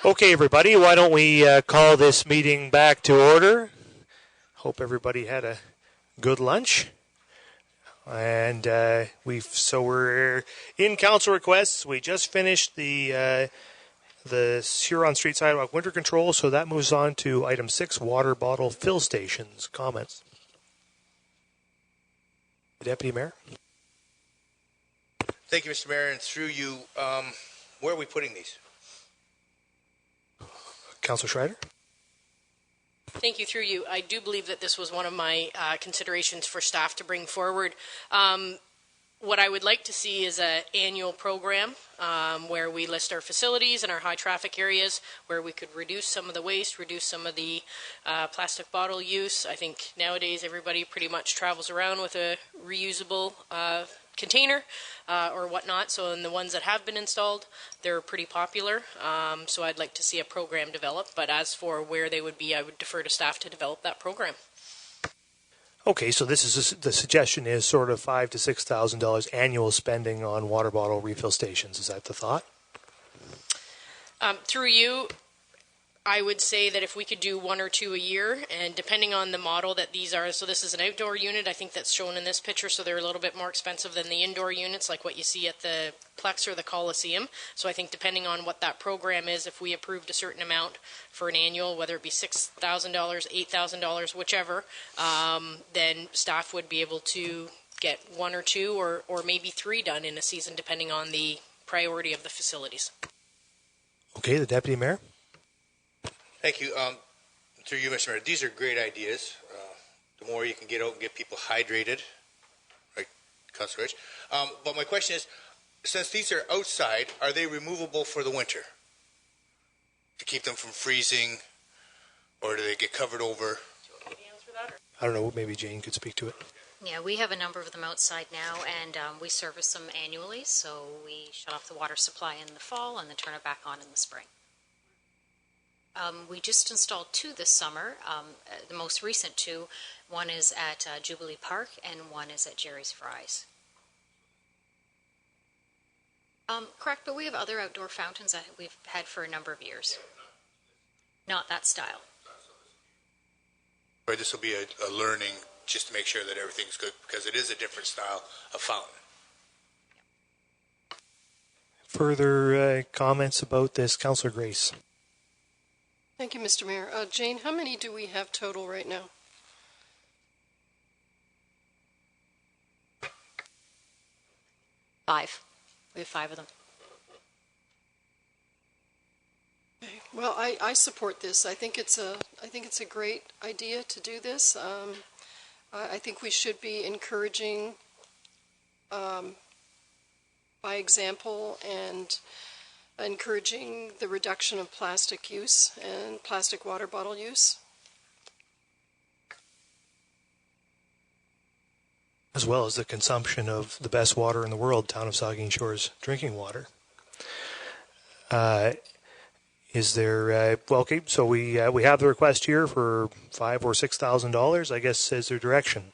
Okay, everybody, why don't we call this meeting back to order? Hope everybody had a good lunch. And we're in council requests. We just finished the Huron Street Sidewalk winter control, so that moves on to item 6, water bottle fill stations. Comments? Deputy Mayor? Thank you, Mr. Mayor, and through you, where are we putting these? Councillor Schreider? Thank you. Through you, I do believe that this was one of my considerations for staff to bring forward. What I would like to see is an annual program where we list our facilities and our high traffic areas where we could reduce some of the waste, reduce some of the plastic bottle use. I think nowadays everybody pretty much travels around with a reusable container or whatnot. So in the ones that have been installed, they're pretty popular. So I'd like to see a program developed. But as for where they would be, I would defer to staff to develop that program. Okay, so this is the suggestion is sort of $5,000 to $6,000 annual spending on water bottle refill stations. Is that the thought? Through you, I would say that if we could do 1 or 2 a year, and depending on the model that these are, so this is an outdoor unit, I think that's shown in this picture, so they're a little bit more expensive than the indoor units, like what you see at the Plex or the Coliseum. So I think depending on what that program is, if we approved a certain amount for an annual, whether it be $6,000, $8,000, whichever, then staff would be able to get 1 or 2 or maybe 3 done in a season, depending on the priority of the facilities. Okay, the Deputy Mayor? Thank you. Through you, Mr. Mayor, these are great ideas. The more you can get out and get people hydrated, right, Councillor Rich? But my question is, since these are outside, are they removable for the winter? To keep them from freezing, or do they get covered over? Do you want me to answer that? I don't know, maybe Jane could speak to it. Yeah, we have a number of them outside now, and we service them annually, so we shut off the water supply in the fall and then turn it back on in the spring. We just installed 2 this summer, the most recent 2. One is at Jubilee Park and one is at Jerry's Fries. Correct, but we have other outdoor fountains that we've had for a number of years. Not that style. Or this will be a learning just to make sure that everything's good, because it is a different style of fountain. Further comments about this, Councillor Grace? Thank you, Mr. Mayor. Jane, how many do we have total right now? Five. We have 5 of them. Okay. Well, I support this. I think it's a great idea to do this. I think we should be encouraging by example and encouraging the reduction of plastic use and plastic water bottle use. As well as the consumption of the best water in the world, town of Saugeen Shores drinking water. Is there, well, okay, so we have the request here for $5,000 or $6,000, I guess, is their direction.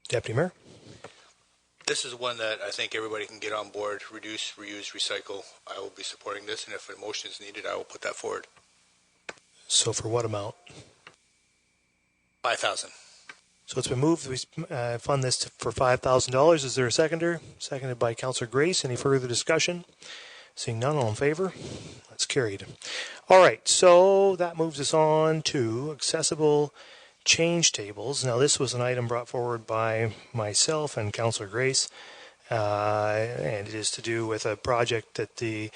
Deputy Mayor? This is one that I think everybody can get on board. Reduce, reuse, recycle. I will be supporting this, and if a motion is needed, I will put that forward. So for what amount? $5,000. So it's been moved. We fund this for $5,000. Is there a seconder? Seconded by Councillor Grace. Any further discussion? Seeing none, all in favor? That's carried. All right, so that moves us on to accessible change tables. Now, this was an item brought forward by myself and Councillor Grace, and it is to do with a project that the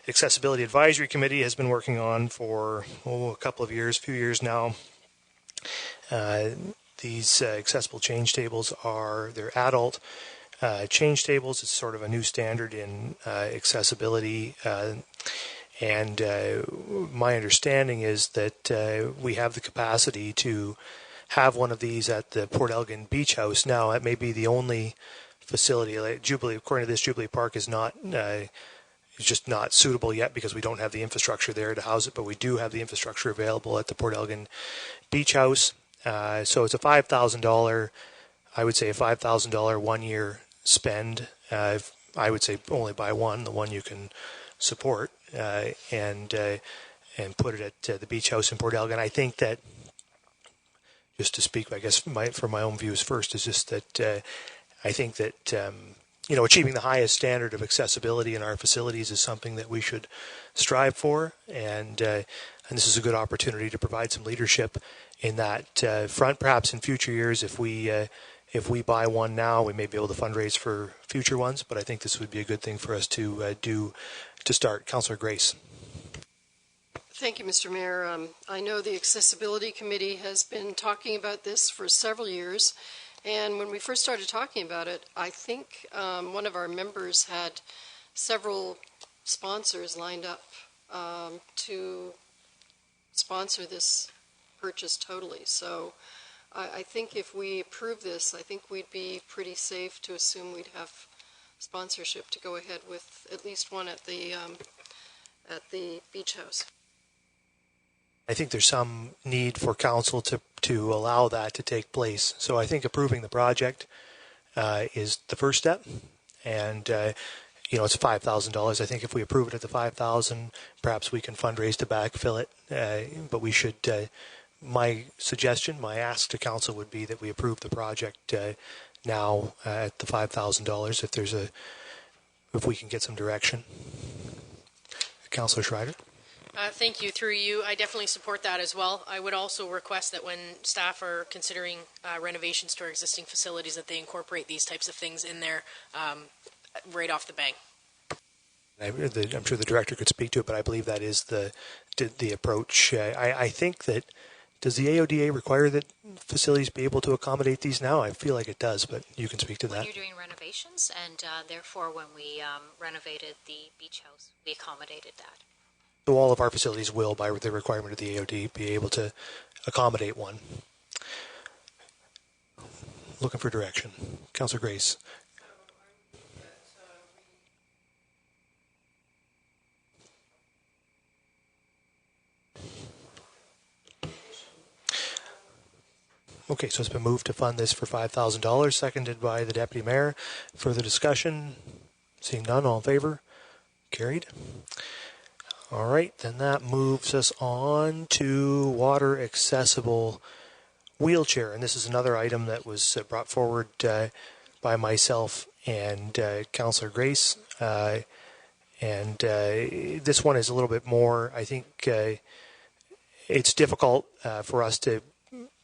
Accessibility Advisory Committee has been working on for few years now. These accessible change tables they're adult change tables. It's sort of a new standard in accessibility. And my understanding is that we have the capacity to have one of these at the Port Elgin Beach House. Now, it may be the only facility. Like Jubilee, according to this, Jubilee Park is not is just not suitable yet because we don't have the infrastructure there to house it. But we do have the infrastructure available at the Port Elgin Beach House. So it's a $5,000. I would say a $5,000 1-year spend. I would say only buy one, the one you can support. and put it at the beach house in Port Elgin. I think that, just to speak, I guess, for my own views first, is just that I think that achieving the highest standard of accessibility in our facilities is something that we should strive for, and this is a good opportunity to provide some leadership in that front. Perhaps in future years, if we buy one now, we may be able to fundraise for future ones. But I think this would be a good thing for us to do to start. Councillor Grace. Thank you, Mr. Mayor. I know the Accessibility Committee has been talking about this for several years, and when we first started talking about it, I think one of our members had several sponsors lined up to sponsor this purchase totally. So I think if we approve this, I think we'd be pretty safe to assume we'd have sponsorship to go ahead with at least one at the beach house. I think there's some need for council to allow that to take place. So I think approving the project is the first step, and it's $5,000. I think if we approve it at the $5,000, perhaps we can fundraise to backfill it. But we should. My suggestion, my ask to council would be that we approve the project now at the $5,000. If we can get some direction. Councillor Schreider. Thank you. Through you, I definitely support that as well. I would also request that when staff are considering renovations to our existing facilities, that they incorporate these types of things in there right off the bang. I'm sure the director could speak to it, but I believe that is the approach. I think that, does the AODA require that facilities be able to accommodate these now? I feel like it does, but you can speak to that. When you're doing renovations, and therefore when we renovated the beach house, we accommodated that. So all of our facilities will, by the requirement of the AOD, be able to accommodate one. Looking for direction. Councillor Grace. Okay, so it's been moved to fund this for $5,000, seconded by the Deputy Mayor. Further discussion? Seeing none, all in favor? Carried. All right, then that moves us on to water accessible wheelchair. And this is another item that was brought forward by myself and Councillor Grace. And this one is a little bit more, I think it's difficult for us to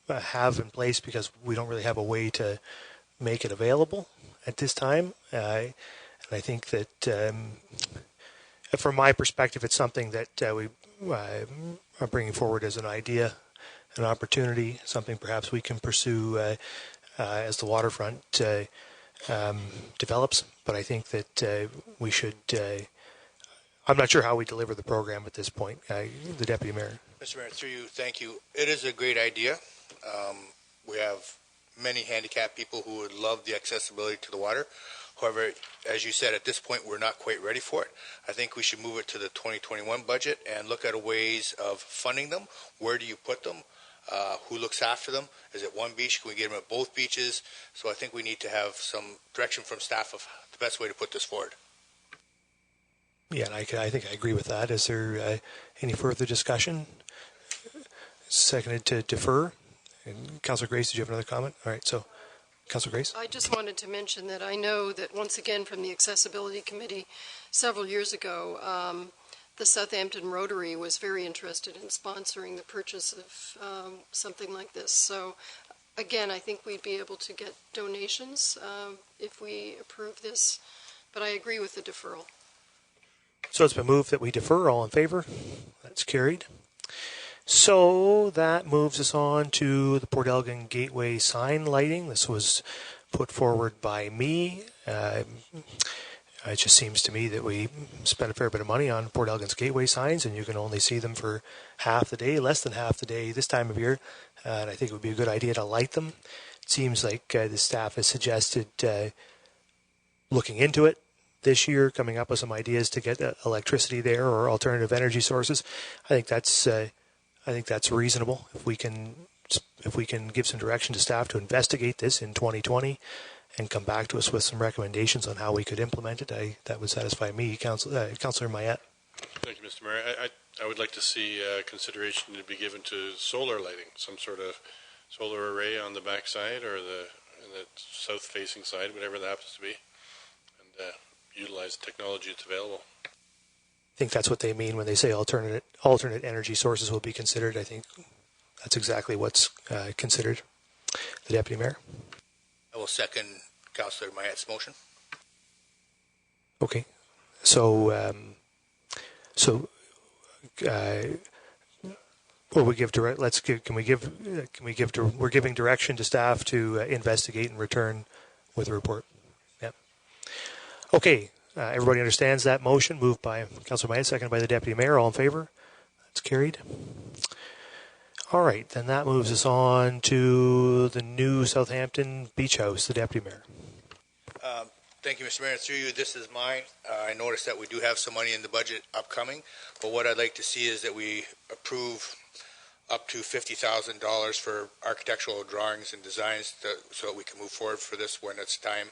have in place because we don't really have a way to make it available at this time. And I think that from my perspective, it's something that we are bringing forward as an idea, an opportunity, something perhaps we can pursue as the waterfront develops. But I think that we should, I'm not sure how we deliver the program at this point. The Deputy Mayor. Mr. Mayor, through you, thank you. It is a great idea. We have many handicapped people who would love the accessibility to the water. However, as you said, at this point, we're not quite ready for it. I think we should move it to the 2021 budget and look at ways of funding them. Where do you put them? Who looks after them? Is it one beach? Can we get them at both beaches? So I think we need to have some direction from staff of the best way to put this forward. Yeah, and I think I agree with that. Is there any further discussion? Seconded to defer. And Councillor Grace, did you have another comment? All right, so Councillor Grace? I just wanted to mention that I know that once again from the Accessibility Committee several years ago, the Southampton Rotary was very interested in sponsoring the purchase of something like this. So again, I think we'd be able to get donations if we approve this, but I agree with the deferral. So it's been moved that we defer. All in favor? That's carried. So that moves us on to the Port Elgin Gateway sign lighting. This was put forward by me. It just seems to me that we spent a fair bit of money on Port Elgin's gateway signs, and you can only see them for half the day, less than half the day this time of year. And I think it would be a good idea to light them. It seems like the staff has suggested looking into it this year, coming up with some ideas to get electricity there or alternative energy sources. I think that's reasonable. If we can give some direction to staff to investigate this in 2020 and come back to us with some recommendations on how we could implement it, that would satisfy me. Councillor Mayette. Thank you, Mr. Mayor. I would like to see consideration to be given to solar lighting, some sort of solar array on the back side or the south-facing side, whatever that happens to be, and utilize the technology that's available. I think that's what they mean when they say alternate energy sources will be considered. I think that's exactly what's considered. The Deputy Mayor. I will second Councillor Mayette's motion. Okay, so well, we give direct. We're giving direction to staff to investigate and return with a report. Yep. Okay, everybody understands that motion. Moved by Councillor Mayette, seconded by the Deputy Mayor. All in favor? That's carried. All right, then that moves us on to the new Southampton Beach House. The Deputy Mayor. Thank you, Mr. Mayor. Through you, this is mine. I noticed that we do have some money in the budget upcoming, but what I'd like to see is that we approve up to $50,000 for architectural drawings and designs so that we can move forward for this when it's time.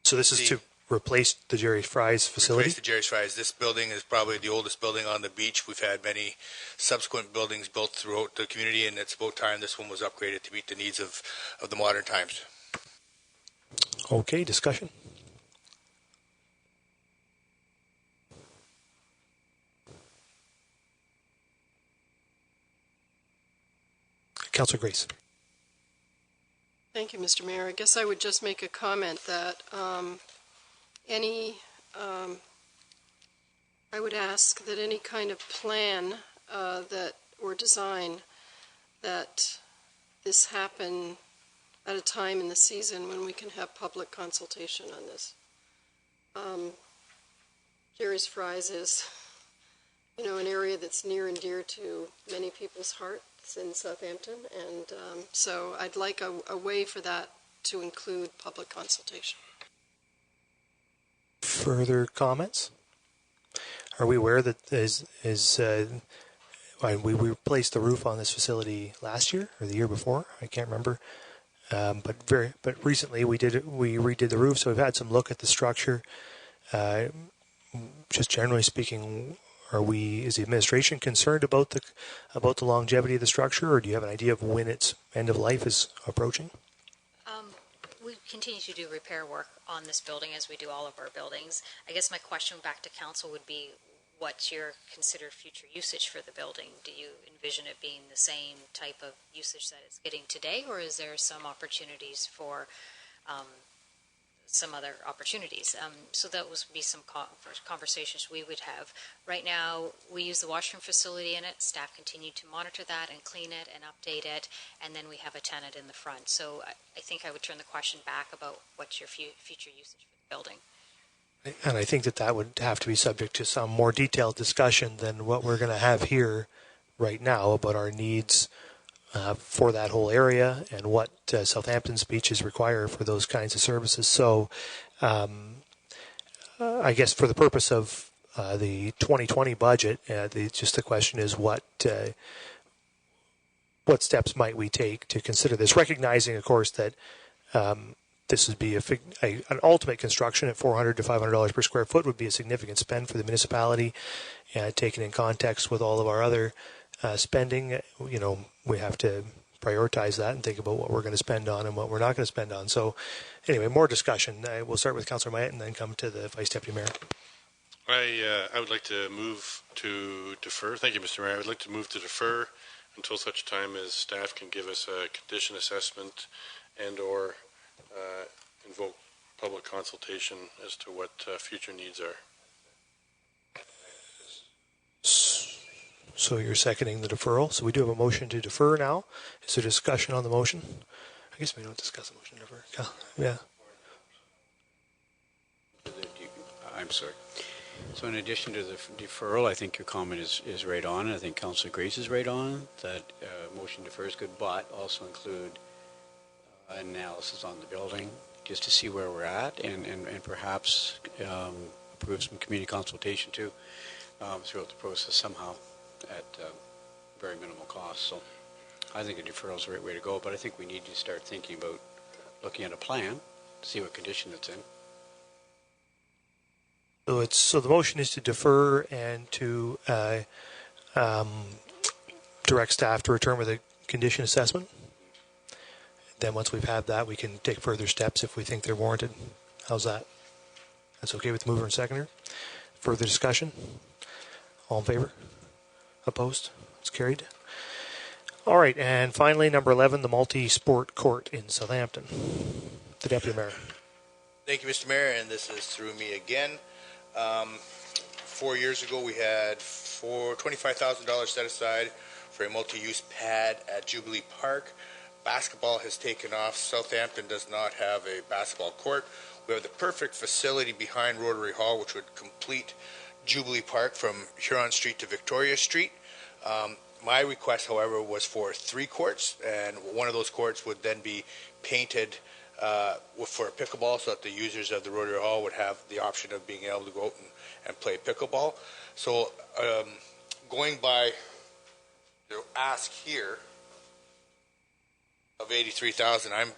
So this is to replace the Jerry Fry's facility? Replace the Jerry's Fry's. This building is probably the oldest building on the beach. We've had many subsequent buildings built throughout the community, and it's about time this one was upgraded to meet the needs of the modern times. Okay, discussion. Councillor Grace. Thank you, Mr. Mayor. I guess I would just make a comment that I would ask that any kind of plan that or design that this happen at a time in the season when we can have public consultation on this. Jerry's Fry's is, an area that's near and dear to many people's hearts in Southampton, and so I'd like a way for that to include public consultation. Further comments? Are we aware that we replaced the roof on this facility last year or the year before? I can't remember. But recently we redid the roof, so we've had some look at the structure. Just generally speaking, is the administration concerned about the longevity of the structure, or do you have an idea of when its end of life is approaching? We continue to do repair work on this building as we do all of our buildings. I guess my question back to council would be, what's your considered future usage for the building? Do you envision it being the same type of usage that it's getting today, or is there some opportunities for some other opportunities? So that would be some conversations we would have. Right now, we use the washroom facility in it. Staff continue to monitor that and clean it and update it, and then we have a tenant in the front. So I think I would turn the question back about what's your future usage for the building. And I think that would have to be subject to some more detailed discussion than what we're going to have here right now about our needs for that whole area and what Southampton's beaches require for those kinds of services. So I guess for the purpose of the 2020 budget, the question is what steps might we take to consider this, recognizing, of course, that this would be an ultimate construction at $400 to $500 per square foot would be a significant spend for the municipality, taken in context with all of our other spending. We have to prioritize that and think about what we're going to spend on and what we're not going to spend on. So anyway, more discussion. We'll start with Councillor Mayette and then come to the Vice Deputy Mayor. I would like to move to defer. Thank you, Mr. Mayor. I would like to move to defer until such time as staff can give us a condition assessment and or invoke public consultation as to what future needs are. So you're seconding the deferral. So we do have a motion to defer now. Is there discussion on the motion? I guess we don't discuss the motion to defer. Yeah. I'm sorry. So in addition to the deferral, I think your comment is right on. I think Councillor Grace is right on. That motion defer is good, but also include analysis on the building just to see where we're at and perhaps approve some community consultation too throughout the process somehow at very minimal cost. So I think a deferral is the right way to go, but I think we need to start thinking about looking at a plan to see what condition it's in. So the motion is to defer and to direct staff to return with a condition assessment. Then once we've had that, we can take further steps if we think they're warranted. How's that? That's okay with the mover and seconder? Further discussion? All in favor? Opposed? It's carried. All right, and finally, number 11, the multi-sport court in Southampton. The Deputy Mayor. Thank you, Mr. Mayor, and this is through me again. 4 years ago, we had $25,000 set aside for a multi-use pad at Jubilee Park. Basketball has taken off. Southampton does not have a basketball court. We have the perfect facility behind Rotary Hall, which would complete Jubilee Park from Huron Street to Victoria Street. My request, however, was for 3 courts, and one of those courts would then be painted for a pickleball, so that the users of the Rotary Hall would have the option of being able to go out and play pickleball. So going by the ask here of $83,000, I'm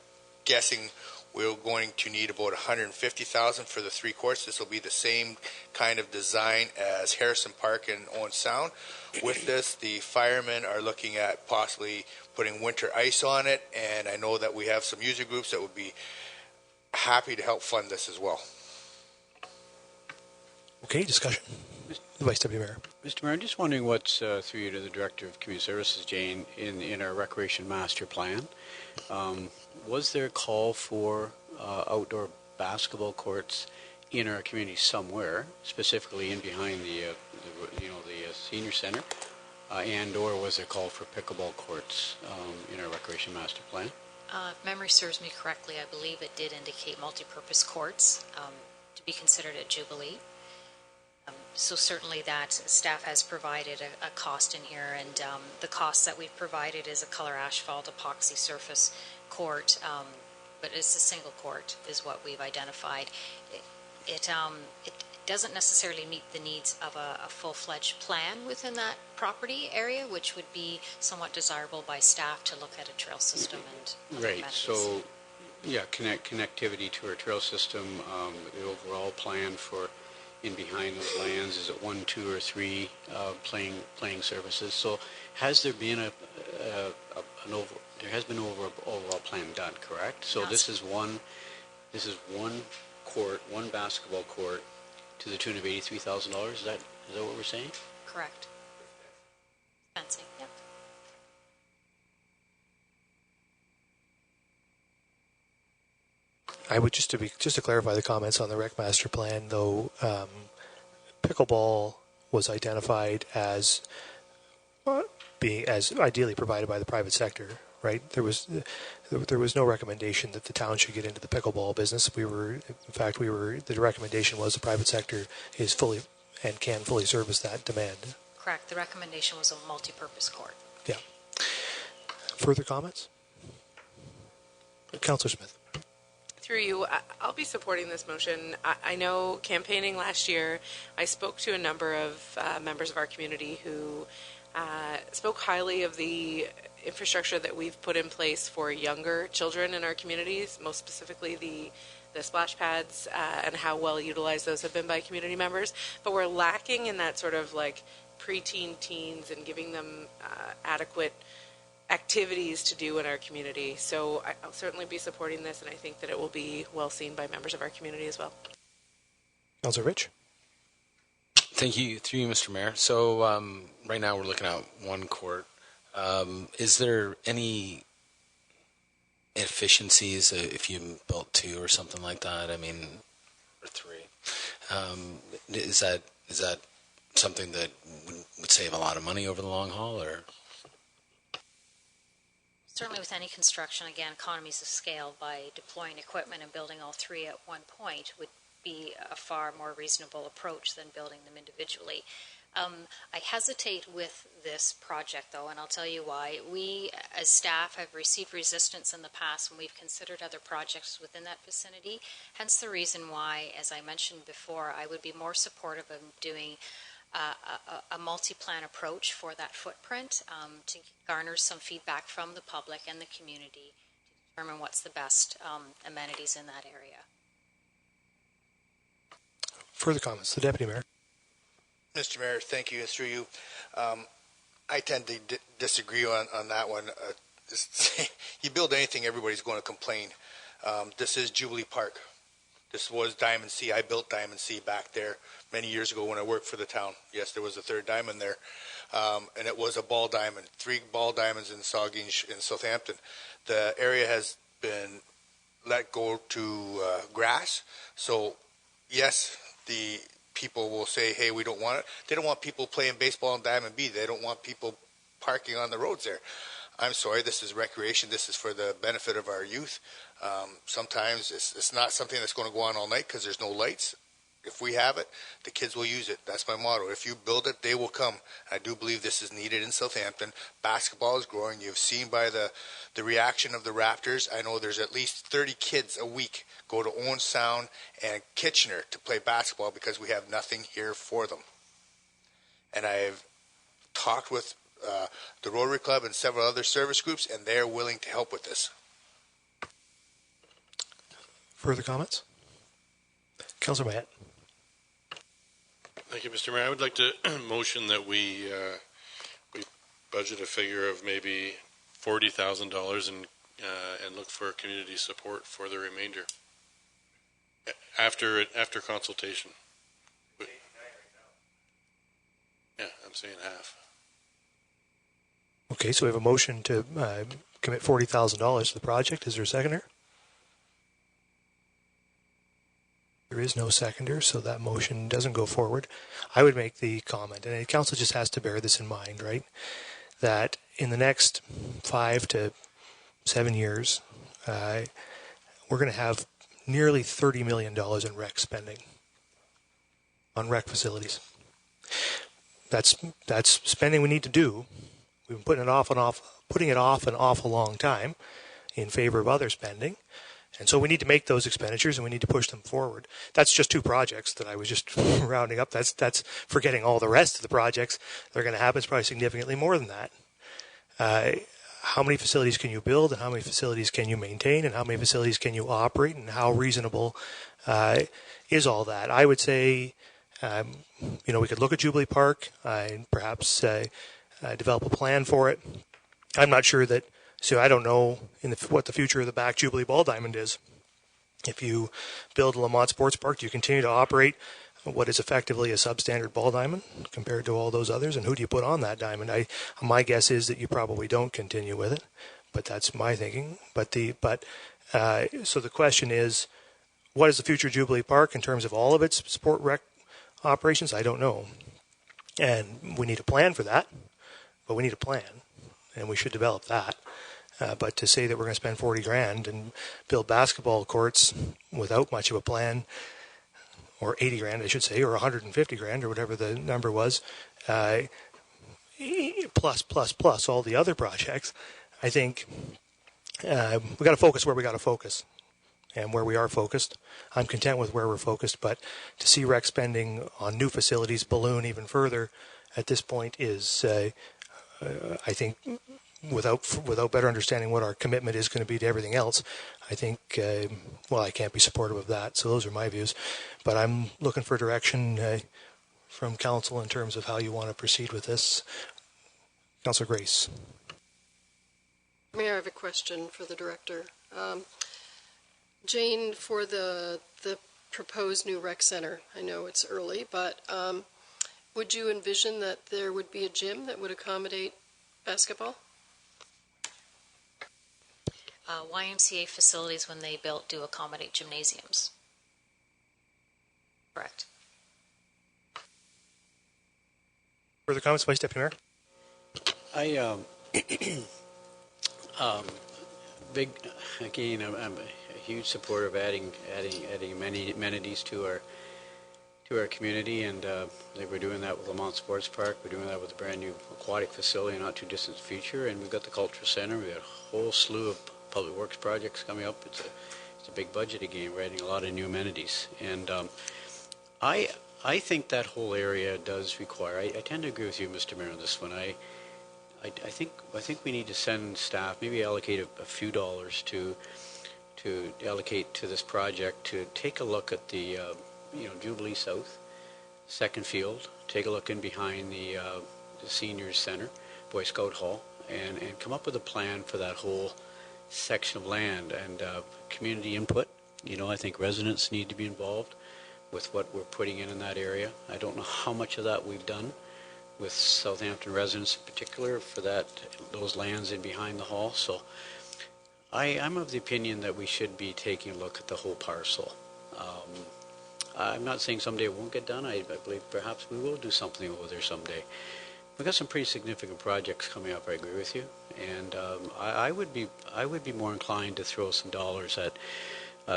guessing we're going to need about $150,000 for the 3 courts. This will be the same kind of design as Harrison Park and Owen Sound. With this, the firemen are looking at possibly putting winter ice on it, and I know that we have some user groups that would be happy to help fund this as well. Okay, discussion. The Vice Deputy Mayor. Mr. Mayor, I'm just wondering what's, through you to the Director of Community Services, Jane, in our Recreation Master Plan. Was there a call for outdoor basketball courts in our community somewhere, specifically in behind the senior center, and/or was there a call for pickleball courts in our Recreation Master Plan? If memory serves me correctly, I believe it did indicate multi-purpose courts to be considered at Jubilee. So certainly that staff has provided a cost in here, and the cost that we've provided is a color asphalt epoxy surface court, but it's a single court is what we've identified. It doesn't necessarily meet the needs of a full-fledged plan within that property area, which would be somewhat desirable by staff to look at a trail system and other Right, amenities. so yeah, connectivity to our trail system, the overall plan for in behind those lands, is it 1, 2, or 3 playing services? So has there been there has been overall plan done, correct? So Yes. this is one court, one basketball court to the tune of $83,000. Is that what we're saying? Correct. Fencing, yep. I would just to clarify the comments on the Rec Master Plan, though, pickleball was identified as being as ideally provided by the private sector, right? There was no recommendation that the town should get into the pickleball business. The recommendation was the private sector is fully and can fully service that demand. Correct. The recommendation was a multi-purpose court. Yeah. Further comments? Councillor Smith. Through you, I'll be supporting this motion. I know campaigning last year, I spoke to a number of members of our community who spoke highly of the infrastructure that we've put in place for younger children in our communities, most specifically the splash pads and how well utilized those have been by community members. But we're lacking in that sort of like preteen teens and giving them adequate activities to do in our community. So I'll certainly be supporting this, and I think that it will be well seen by members of our community as well. Councillor Rich. Thank you, through you, Mr. Mayor. So right now we're looking at one court. Is there any efficiencies if you built 2 or something like that? I mean, or 3. Is that something that would save a lot of money over the long haul, or? Certainly with any construction, again, economies of scale by deploying equipment and building all 3 at one point would be a far more reasonable approach than building them individually. I hesitate with this project, though, and I'll tell you why. We, as staff, have received resistance in the past when we've considered other projects within that vicinity, hence the reason why, as I mentioned before, I would be more supportive of doing a multi-plan approach for that footprint to garner some feedback from the public and the community to determine what's the best amenities in that area. Further comments? The Deputy Mayor. Mr. Mayor, thank you. Through you, I tend to disagree on that one. You build anything, everybody's going to complain. This is Jubilee Park. This was Diamond C. I built Diamond C back there many years ago when I worked for the town. Yes, there was a third diamond there, and it was a ball diamond. 3 ball diamonds in Saugeen in Southampton. The area has been let go to grass. So, yes, the people will say, hey, we don't want it. They don't want people playing baseball in Diamond B. They don't want people parking on the roads there. I'm sorry, this is recreation. This is for the benefit of our youth. Sometimes it's not something that's going to go on all night because there's no lights. If we have it, the kids will use it. That's my motto. If you build it, they will come. I do believe this is needed in Southampton. Basketball is growing. You've seen by the reaction of the Raptors. I know there's at least 30 kids a week go to Owen Sound and Kitchener to play basketball because we have nothing here for them. And I've talked with the Rotary Club and several other service groups, and they're willing to help with this. Further comments? Councillor Matt. Thank you, Mr. Mayor. I would like to motion that we budget a figure of maybe $40,000 and look for community support for the remainder after consultation. Yeah, I'm saying half. Okay, so we have a motion to commit $40,000 to the project. Is there a seconder? There is no seconder, so that motion doesn't go forward. I would make the comment, and the council just has to bear this in mind, right, that in the next 5 to 7 years, we're going to have nearly $30 million in rec spending on rec facilities. That's spending we need to do. We've been putting it off an awful long time in favor of other spending. And so we need to make those expenditures and we need to push them forward. That's just 2 projects that I was just rounding up. That's forgetting all the rest of the projects that are going to happen. It's probably significantly more than that. How many facilities can you build and how many facilities can you maintain and how many facilities can you operate and how reasonable is all that? I would say, we could look at Jubilee Park and perhaps develop a plan for it. I'm not sure that. So I don't know what the future of the back Jubilee Ball Diamond is. If you build a Lamont Sports Park, do you continue to operate what is effectively a substandard ball diamond compared to all those others? And who do you put on that diamond? My guess is that you probably don't continue with it, but that's my thinking. So the question is, what is the future of Jubilee Park in terms of all of its sport rec operations? I don't know. And we need a plan for that, but we need a plan, and we should develop that. But to say that we're going to spend $40,000 and build basketball courts without much of a plan, or $80,000, I should say, or $150,000, or whatever the number was, plus all the other projects, I think we got to focus where we got to focus, and where we are focused. I'm content with where we're focused, but to see rec spending on new facilities balloon even further at this point is, I think, without better understanding what our commitment is going to be to everything else, I think, I can't be supportive of that. So those are my views. But I'm looking for direction from council in terms of how you want to proceed with this. Councillor Grace. Mayor, I have a question for the director. Jane, for the proposed new rec center, I know it's early, but would you envision that there would be a gym that would accommodate basketball? YMCA facilities, when they built, do accommodate gymnasiums. Correct. Further comments, Vice Deputy Mayor? I'm a huge supporter of adding many amenities to our community, and I think we're doing that with Lamont Sports Park. We're doing that with a brand new aquatic facility in a not too distant future, and we've got the Cultural Center. We've got a whole slew of public works projects coming up. It's a big budget again. We're adding a lot of new amenities, and I think that whole area does require. I tend to agree with you, Mr. Mayor, on this one. I think we need to send staff, maybe allocate a few dollars to allocate to this project to take a look at the Jubilee South, second field, take a look in behind the Seniors Center, Boy Scout Hall, and come up with a plan for that whole section of land and community input. I think residents need to be involved with what we're putting in that area. I don't know how much of that we've done with Southampton residents in particular for those lands in behind the hall. So I'm of the opinion that we should be taking a look at the whole parcel. I'm not saying someday it won't get done. I believe perhaps we will do something over there someday. We've got some pretty significant projects coming up. I agree with you, and I would be more inclined to throw some dollars at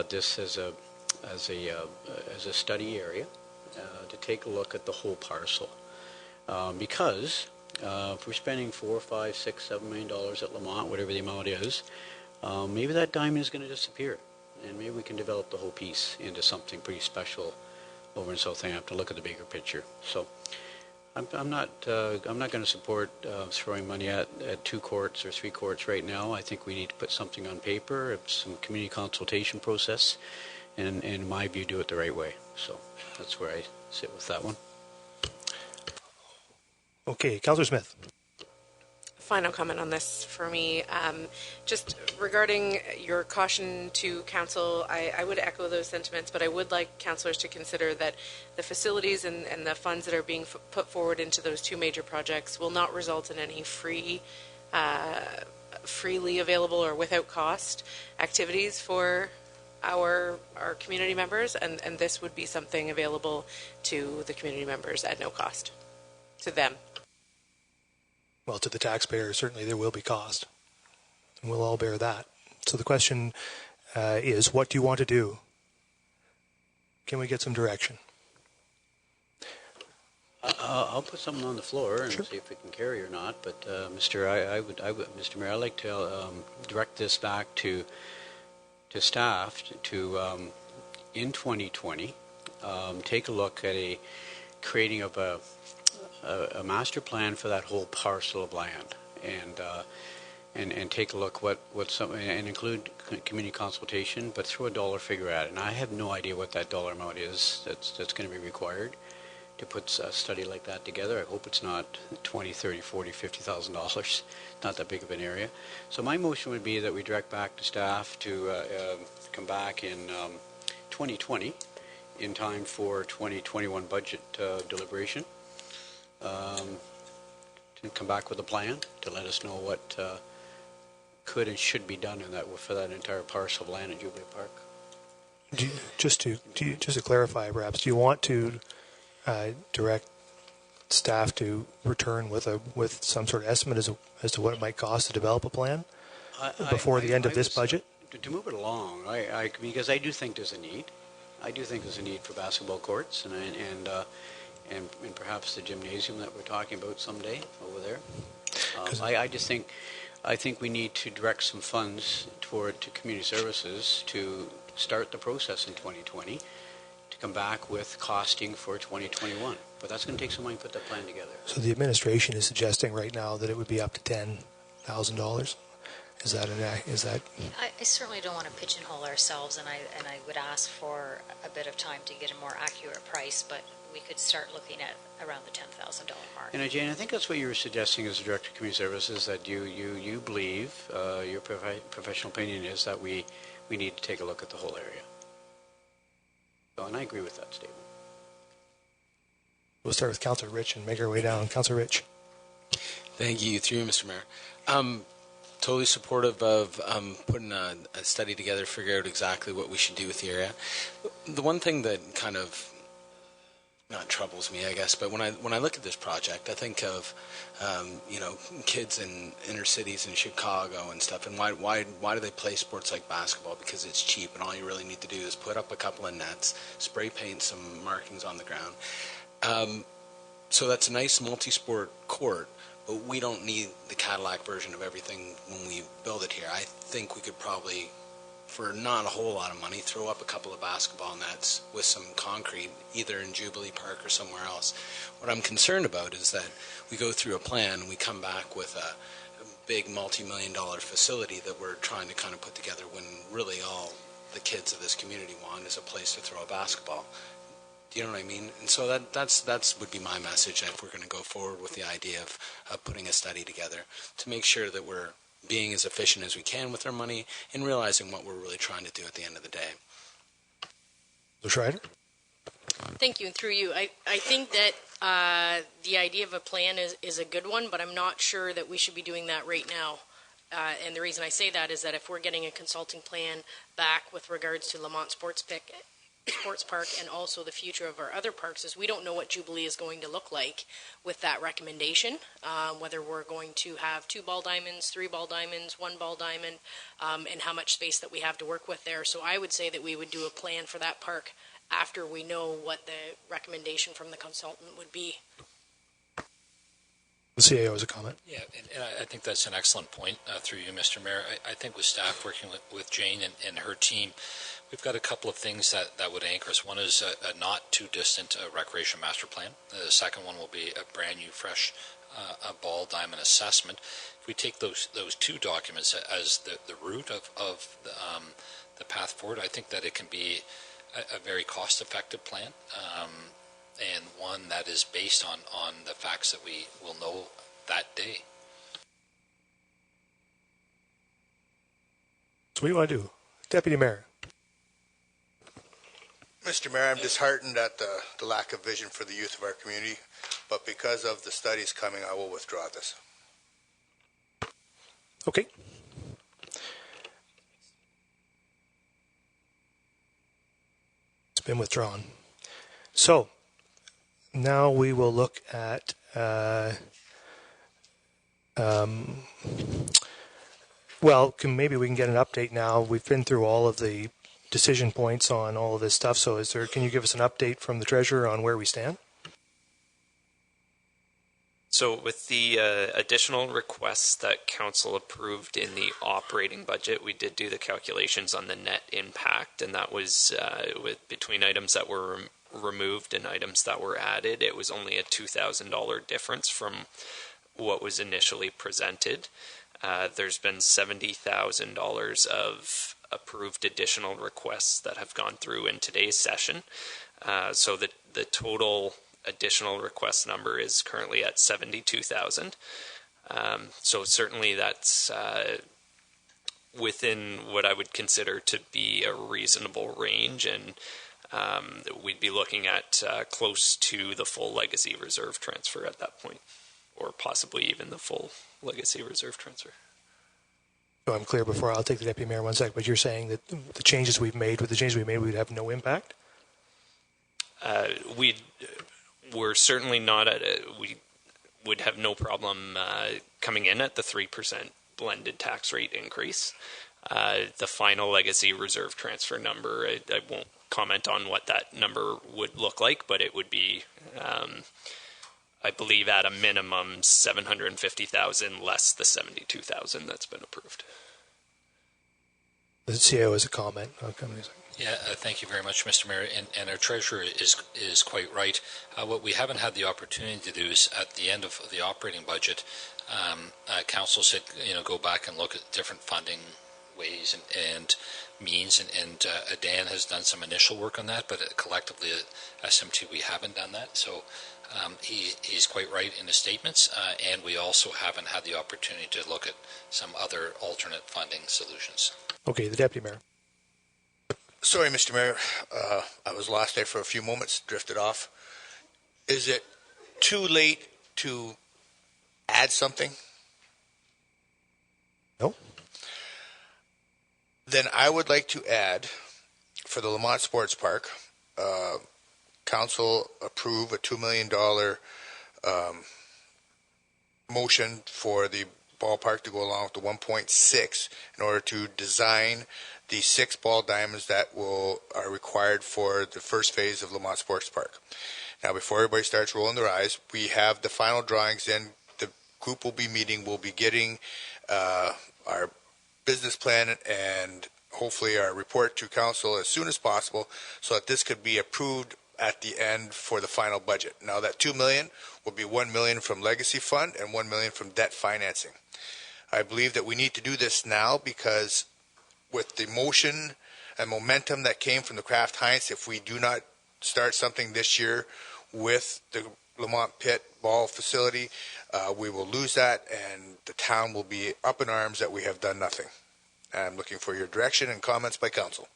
this as a study area to take a look at the whole parcel, because if we're spending $4, $5, $6, $7 million at Lamont, whatever the amount is, maybe that diamond is going to disappear, and maybe we can develop the whole piece into something pretty special over in Southampton. Look at the bigger picture. So I'm not going to support throwing money at 2 courts or 3 courts right now. I think we need to put something on paper, some community consultation process, and in my view, do it the right way. So that's where I sit with that one. Okay, Councillor Smith. Final comment on this for me. Just regarding your caution to council, I would echo those sentiments, but I would like councillors to consider that the facilities and the funds that are being put forward into those 2 major projects will not result in any freely available or without cost activities for our community members, and this would be something available to the community members at no cost to them. Well, to the taxpayer, certainly there will be cost, and we'll all bear that. So the question is, what do you want to do? Can we get some direction? I'll put something on the floor and see if we can carry or not. But Mr. Mayor, I'd like to direct this back to staff to in 2020 take a look at creating of a master plan for that whole parcel of land, and take a look and include community consultation, but throw a dollar figure at it. And I have no idea what that dollar amount is that's going to be required to put a study like that together. I hope it's not $20, $30, $40, $50,000. Not that big of an area. So my motion would be that we direct back to staff to come back in 2020 in time for 2021 budget deliberation. To come back with a plan to let us know what could and should be done for that entire parcel of land in Jubilee Park. Just to clarify, perhaps, do you want to direct staff to return with some sort of estimate as to what it might cost to develop a plan before the end of this budget? To move it along, because I do think there's a need. I do think there's a need for basketball courts and perhaps the gymnasium that we're talking about someday over there. I think we need to direct some funds to community services to start the process in 2020 to come back with costing for 2021. But that's going to take some money to put that plan together. So the administration is suggesting right now that it would be up to $10,000. Is that? I certainly don't want to pigeonhole ourselves, and I would ask for a bit of time to get a more accurate price, but we could start looking at around the $10,000 mark. And Jane, I think that's what you were suggesting as the Director of Community Services, that you believe, your professional opinion is that we need to take a look at the whole area. So, and I agree with that statement. We'll start with Councillor Rich and make our way down. Councillor Rich. Thank you, through you, Mr. Mayor. Totally supportive of putting a study together, figure out exactly what we should do with the area. The one thing that kind of not troubles me, I guess, but when I look at this project, I think of kids in inner cities in Chicago and stuff. And why do they play sports like basketball? Because it's cheap, and all you really need to do is put up a couple of nets, spray paint some markings on the ground. So that's a nice multi-sport court. But we don't need the Cadillac version of everything when we build it here. I think we could probably, for not a whole lot of money, throw up a couple of basketball nets with some concrete, either in Jubilee Park or somewhere else. What I'm concerned about is that we go through a plan and we come back with a big multi-million-dollar facility that we're trying to kind of put together when really all the kids of this community want is a place to throw a basketball. Do you know what I mean? And so that's would be my message if we're going to go forward with the idea of putting a study together to make sure that we're being as efficient as we can with our money and realizing what we're really trying to do at the end of the day. So Schreider? Thank you, and through you. I think that the idea of a plan is a good one, but I'm not sure that we should be doing that right now. And the reason I say that is that if we're getting a consulting plan back with regards to Lamont Sports Park and also the future of our other parks, is we don't know what Jubilee is going to look like with that recommendation, whether we're going to have 2 ball diamonds, 3 ball diamonds, 1 ball diamond, and how much space that we have to work with there. So I would say that we would do a plan for that park after we know what the recommendation from the consultant would be. The CAO has a comment. Yeah, and I think that's an excellent point through you, Mr. Mayor. I think with staff working with Jane and her team, we've got a couple of things that would anchor us. One is a not too distant recreation master plan. The second one will be a brand new, fresh ball diamond assessment. If we take those 2 documents as the root of the path forward, I think that it can be a very cost-effective plan, and one that is based on the facts that we will know that day. So what do you want to do? Deputy Mayor. Mr. Mayor, I'm disheartened at the lack of vision for the youth of our community, but because of the studies coming, I will withdraw this. Okay. It's been withdrawn. So now we will look at maybe we can get an update now. We've been through all of the decision points on all of this stuff. So can you give us an update from the treasurer on where we stand? So with the additional requests that council approved in the operating budget, we did do the calculations on the net impact, and that was between items that were removed and items that were added. It was only a $2,000 difference from what was initially presented. There's been $70,000 of approved additional requests that have gone through in today's session. So the total additional request number is currently at 72,000. So certainly that's within what I would consider to be a reasonable range, and we'd be looking at close to the full legacy reserve transfer at that point, or possibly even the full legacy reserve transfer. So I'm clear before I'll take the Deputy Mayor 1 sec, but you're saying that the changes we've made, we'd have no impact? We're certainly not we would have no problem coming in at the 3% blended tax rate increase. The final legacy reserve transfer number, I won't comment on what that number would look like, but it would be, I believe, at a minimum, $750,000 less the $72,000 that's been approved. The CEO has a comment. Yeah, thank you very much, Mr. Mayor. And our treasurer is quite right. What we haven't had the opportunity to do is at the end of the operating budget, council said, go back and look at different funding ways and means. And Dan has done some initial work on that, but collectively at SMT we haven't done that. So he's quite right in his statements. And we also haven't had the opportunity to look at some other alternate funding solutions. Okay, the Deputy Mayor. Sorry, Mr. Mayor. I was lost there for a few moments, drifted off. Is it too late to add something? No. Then I would like to add, for the Lamont Sports Park, Council approve a $2 million motion for the ballpark to go along with the 1.6 in order to design the 6 ball diamonds that are required for the first phase of Lamont Sports Park. Now, before everybody starts rolling their eyes, we have the final drawings in. The group will be meeting. We'll be getting our business plan and hopefully our report to council as soon as possible so that this could be approved at the end for the final budget. Now, that $2 million will be $1 million from legacy fund and $1 million from debt financing. I believe that we need to do this now because with the motion and momentum that came from the Kraft Heinz, if we do not start something this year with the Lamont Pit ball facility, we will lose that, and the town will be up in arms that we have done nothing. I'm looking for your direction and comments by council.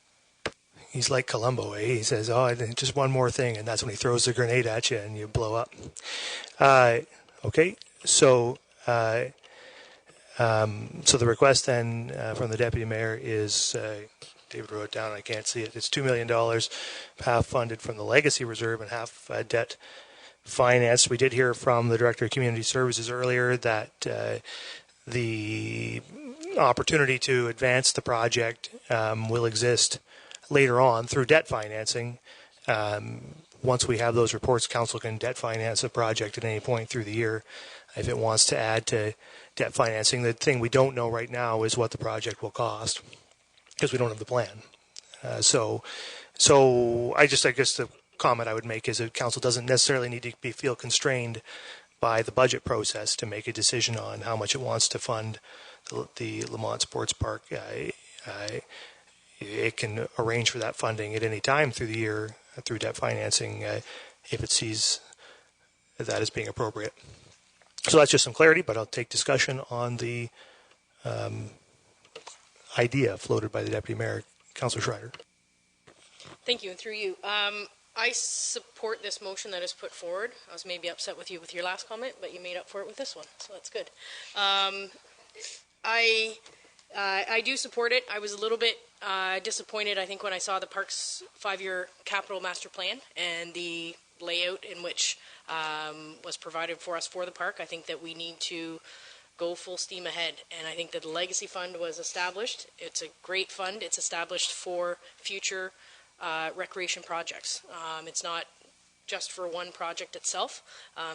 He's like Columbo, eh? He says, "Oh, just one more thing," and that's when he throws the grenade at you and you blow up. Okay, so so the request then from the deputy mayor is, David wrote it down, I can't see it. It's $2 million, half funded from the legacy reserve and half debt financed. We did hear from the director of community services earlier that the opportunity to advance the project will exist later on through debt financing. Once we have those reports, council can debt finance a project at any point through the year if it wants to add to debt financing. The thing we don't know right now is what the project will cost because we don't have the plan. So I guess the comment I would make is that council doesn't necessarily need to feel constrained by the budget process to make a decision on how much it wants to fund the Lamont Sports Park. It can arrange for that funding at any time through the year through debt financing if it sees that as being appropriate. So that's just some clarity, but I'll take discussion on the idea floated by the Deputy Mayor, Councillor Schreider. Thank you, and through you. I support this motion that is put forward. I was maybe upset with you with your last comment, but you made up for it with this one, so that's good. I do support it. I was a little bit disappointed, I think, when I saw the park's 5-year capital master plan and the layout in which was provided for us for the park. I think that we need to go full steam ahead, and I think that the Legacy Fund was established. It's a great fund. It's established for future recreation projects. It's not just for one project itself.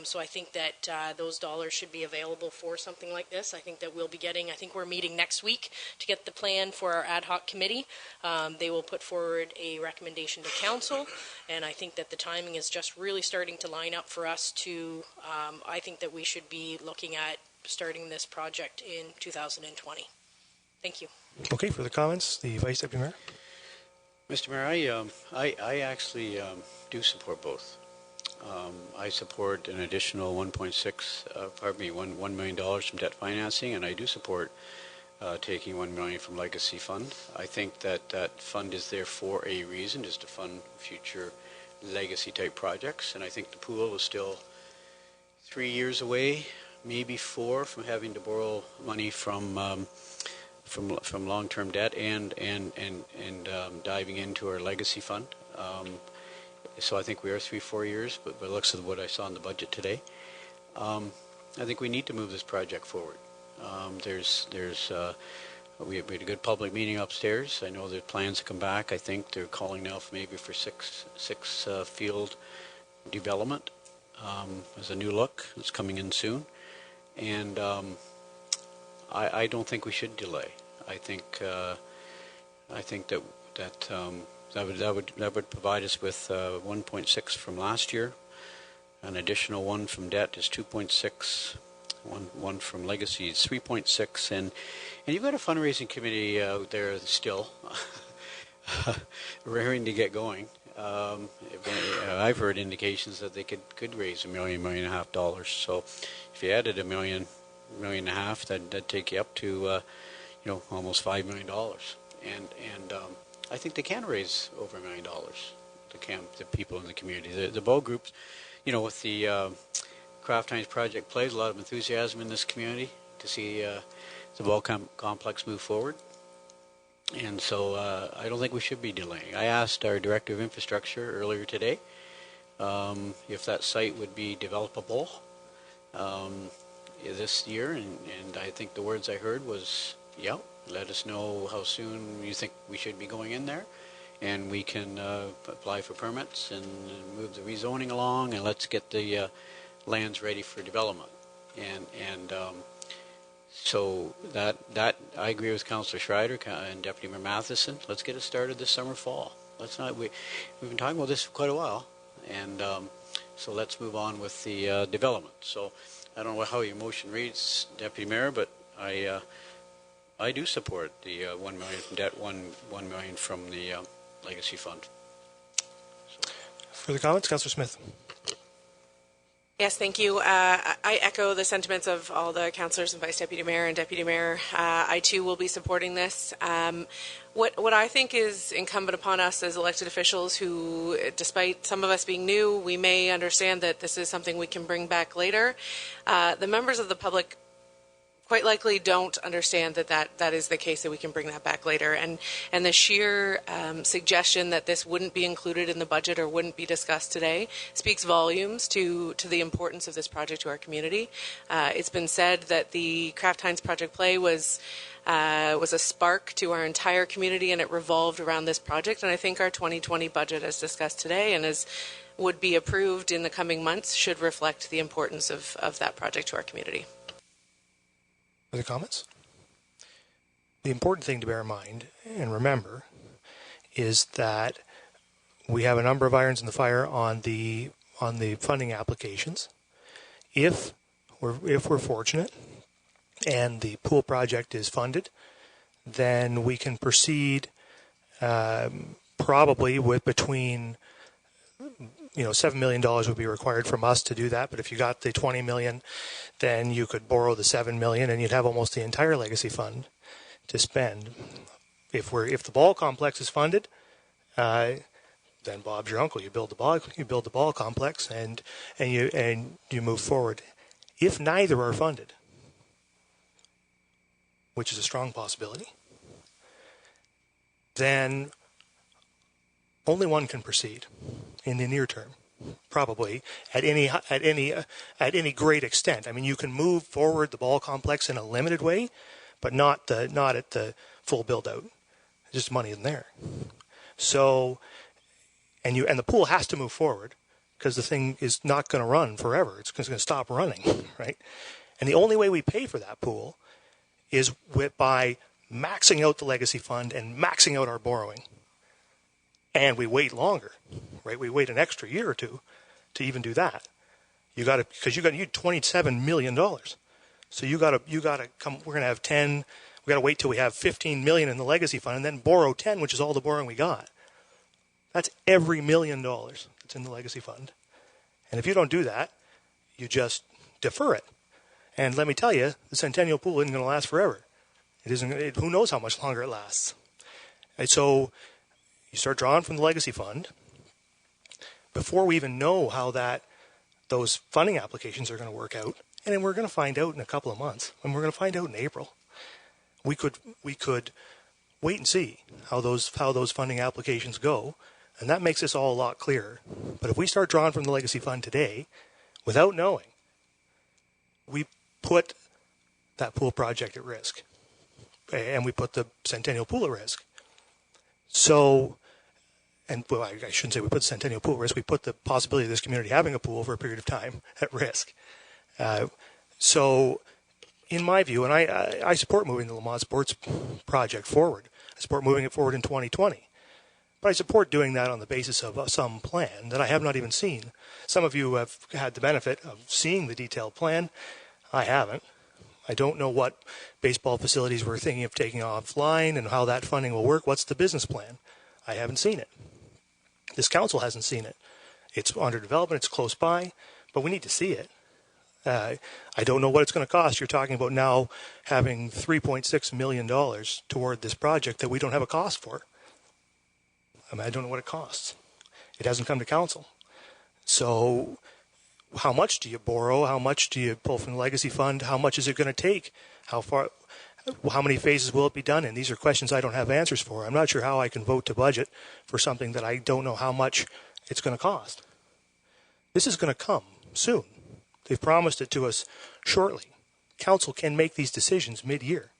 So I think that those dollars should be available for something like this. I think that we'll be getting, I think we're meeting next week to get the plan for our ad hoc committee. They will put forward a recommendation to council, and I think that the timing is just really starting to line up for us to, I think that we should be looking at starting this project in 2020. Thank you. Okay, for the comments, the Vice Deputy Mayor. Mr. Mayor, I actually do support both. I support an additional $1 million from debt financing, and I do support taking $1 million from Legacy Fund. I think that that fund is there for a reason, is to fund future legacy type projects, and I think the pool is still 3 years away, maybe 4, from having to borrow money from long-term debt and diving into our legacy fund. So I think we are 3-4 years, but by the looks of what I saw in the budget today, I think we need to move this project forward. We had a good public meeting upstairs. I know there's plans to come back. I think they're calling now for maybe for six field development as a new look. It's coming in soon, and I don't think we should delay. I think that would provide us with 1.6 from last year. An additional 1 from debt is 2.6. One from legacy is 3.6, and you've got a fundraising committee out there still raring to get going. I've heard indications that they could raise $1 million and a half. So if you added $1 million and a half, that'd take you up to almost $5 million. And I think they can raise over $1 million. The people in the community, the bow groups, with the Kraft Heinz Project plays, a lot of enthusiasm in this community to see the ball complex move forward. And so I don't think we should be delaying. I asked our Director of Infrastructure earlier today if that site would be developable this year, and I think the words I heard was, yeah, let us know how soon you think we should be going in there, and we can apply for permits and move the rezoning along, and let's get the lands ready for development. And so that I agree with Councillor Schreider and Deputy Mayor Matheson. Let's get it started this summer, fall. We've been talking about this for quite a while, and so let's move on with the development. So I don't know how your motion reads, Deputy Mayor, but I do support the $1 million from debt, $1 million from the legacy fund. So. Further comments? Councillor Smith. Yes, thank you. I echo the sentiments of all the councillors and Vice Deputy Mayor and Deputy Mayor. I too will be supporting this. What I think is incumbent upon us as elected officials who, despite some of us being new, we may understand that this is something we can bring back later. The members of the public quite likely don't understand that is the case, that we can bring that back later. And the sheer suggestion that this wouldn't be included in the budget or wouldn't be discussed today speaks volumes to the importance of this project to our community. It's been said that the Kraft Heinz Project Play was a spark to our entire community, and it revolved around this project. And I think our 2020 budget, as discussed today and as would be approved in the coming months, should reflect the importance of that project to our community. Other comments? The important thing to bear in mind and remember is that we have a number of irons in the fire on the funding applications. If we're fortunate and the pool project is funded, then we can proceed probably with between $7 million would be required from us to do that. But if you got the $20 million, then you could borrow the $7 million, and you'd have almost the entire legacy fund to spend. If the ball complex is funded, then Bob's your uncle. You build the ball complex, and you move forward. If neither are funded, which is a strong possibility, then only one can proceed in the near term, probably at any great extent. I mean, you can move forward the ball complex in a limited way, but not at the full build out. Just money isn't there. So, and the pool has to move forward because the thing is not going to run forever. It's going to stop running, right? And the only way we pay for that pool is by maxing out the legacy fund and maxing out our borrowing. And we wait longer, right? We wait an extra year or two to even do that. Because you need $27 million. So you got to come. We're going to have 10. We got to wait till we have 15 million in the legacy fund, and then borrow 10, which is all the borrowing we got. That's every $1 million that's in the legacy fund. And if you don't do that, you just defer it. And let me tell you, the Centennial Pool isn't going to last forever. It isn't. Who knows how much longer it lasts? And so you start drawing from the legacy fund before we even know how those funding applications are going to work out, and then we're going to find out in a couple of months, and we're going to find out in April. We could wait and see how those funding applications go, and that makes this all a lot clearer. But if we start drawing from the legacy fund today, without knowing, we put that pool project at risk, and we put the Centennial Pool at risk. So, I shouldn't say we put the Centennial Pool at risk. We put the possibility of this community having a pool for a period of time at risk. So, in my view, and I support moving the Lamont Sports project forward. I support moving it forward in 2020. But I support doing that on the basis of some plan that I have not even seen. Some of you have had the benefit of seeing the detailed plan. I haven't. I don't know what baseball facilities we're thinking of taking offline and how that funding will work. What's the business plan? I haven't seen it. This council hasn't seen it. It's under development. It's close by, but we need to see it. I don't know what it's going to cost. You're talking about now having $3.6 million toward this project that we don't have a cost for. I don't know what it costs. It hasn't come to council. So how much do you borrow? How much do you pull from the legacy fund? How much is it going to take? How many phases will it be done in? These are questions I don't have answers for. I'm not sure how I can vote to budget for something that I don't know how much it's going to cost. This is going to come soon. They've promised it to us shortly. Council can make these decisions mid-year.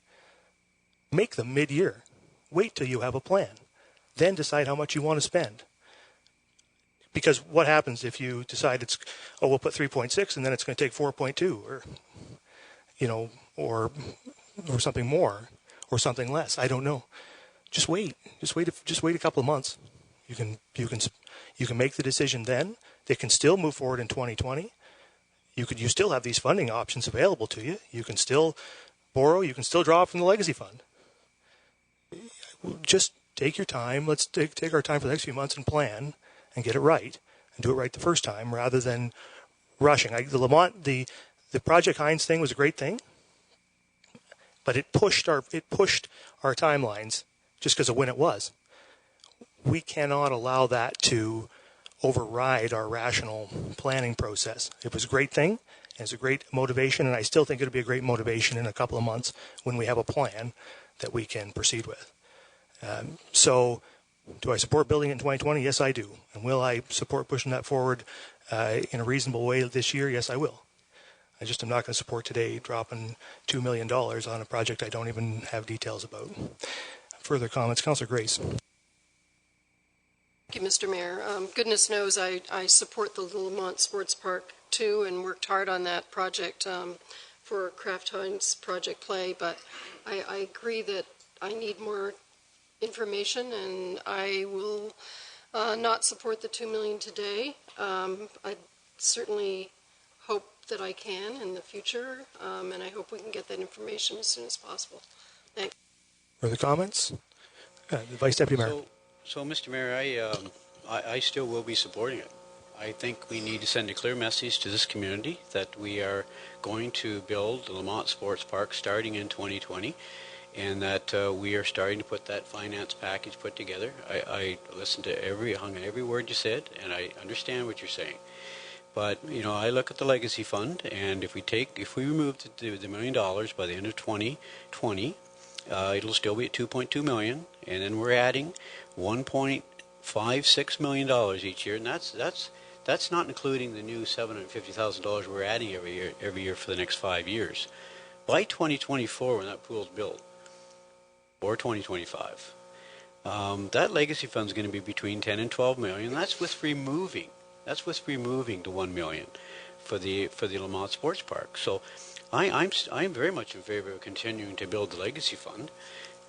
Make them mid-year. Wait till you have a plan. Then decide how much you want to spend. Because what happens if you decide we'll put 3.6 and then it's going to take 4.2 or something more or something less. I don't know. Just wait. Just wait a couple of months. You can make the decision then. They can still move forward in 2020. You still have these funding options available to you. You can still borrow. You can still draw from the legacy fund. Just take your time. Let's take our time for the next few months and plan and get it right. and do it right the first time rather than rushing. The Project Hines thing was a great thing, but it pushed our timelines just because of when it was. We cannot allow that to override our rational planning process. It was a great thing. It's a great motivation, and I still think it'll be a great motivation in a couple of months when we have a plan that we can proceed with. So, do I support building it in 2020? Yes, I do. And will I support pushing that forward in a reasonable way this year? Yes, I will. I just am not going to support today dropping $2 million on a project I don't even have details about. Further comments? Councillor Grace. Thank you, Mr. Mayor. Goodness knows I support the Lamont Sports Park too, and worked hard on that project for Kraft Heinz Project Play, but I agree that I need more information, and I will not support the $2 million today. I certainly hope that I can in the future, and I hope we can get that information as soon as possible. Thanks. Further comments? The Vice Deputy Mayor. So, Mr. Mayor, I still will be supporting it. I think we need to send a clear message to this community that we are going to build the Lamont Sports Park starting in 2020, and that we are starting to put that finance package put together. I listened to hung on every word you said, and I understand what you're saying. But, you know, I look at the Legacy Fund, and if we remove the $1 million by the end of 2020, it'll still be at $2.2 million, and then we're adding $1.56 million each year, and that's not including the new $750,000 we're adding every year for the next 5 years. By 2024, when that pool's built, or 2025, that Legacy Fund is going to be between 10 and 12 million. That's with removing the 1 million for the Lamont Sports Park. So I'm very much in favor of continuing to build the Legacy Fund.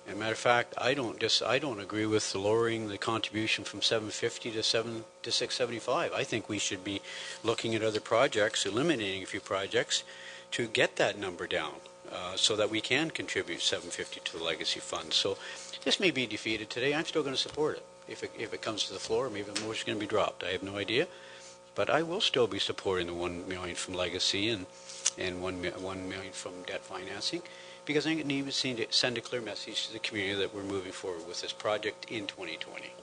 As a matter of fact, I don't agree with lowering the contribution from 750 to 675. I think we should be looking at other projects, eliminating a few projects to get that number down, so that we can contribute 750 to the Legacy Fund. So this may be defeated today. I'm still going to support it. If it comes to the floor, maybe the motion is going to be dropped. I have no idea, but I will still be supporting the 1 million from Legacy and 1 million from debt financing, because I think it needs to send a clear message to the community that we're moving forward with this project in 2020.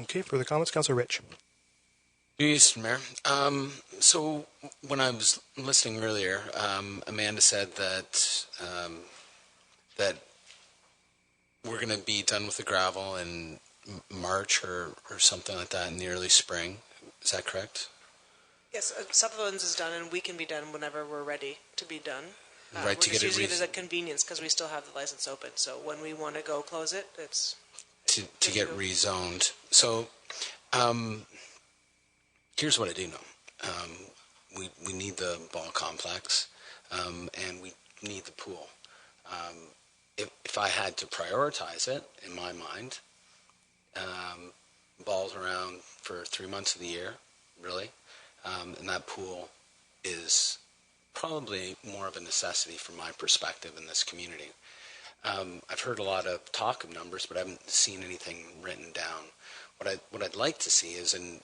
Okay, further comments? Councillor Rich. Mr. Mayor. So when I was listening earlier, Amanda said that that we're going to be done with the gravel in March or something like that in the early spring. Is that correct? Yes, Sutherland's is done, and we can be done whenever we're ready to be done. Right, to we're get just it using it as a convenience because we still have the license open. So when we want to go close it, it's to get rezoned. So here's what I do know. We need the ball complex, and we need the pool. If I had to prioritize it, in my mind, ball's around for 3 months of the year, really, and that pool is probably more of a necessity from my perspective in this community. I've heard a lot of talk of numbers, but I haven't seen anything written down. What I'd like to see is, and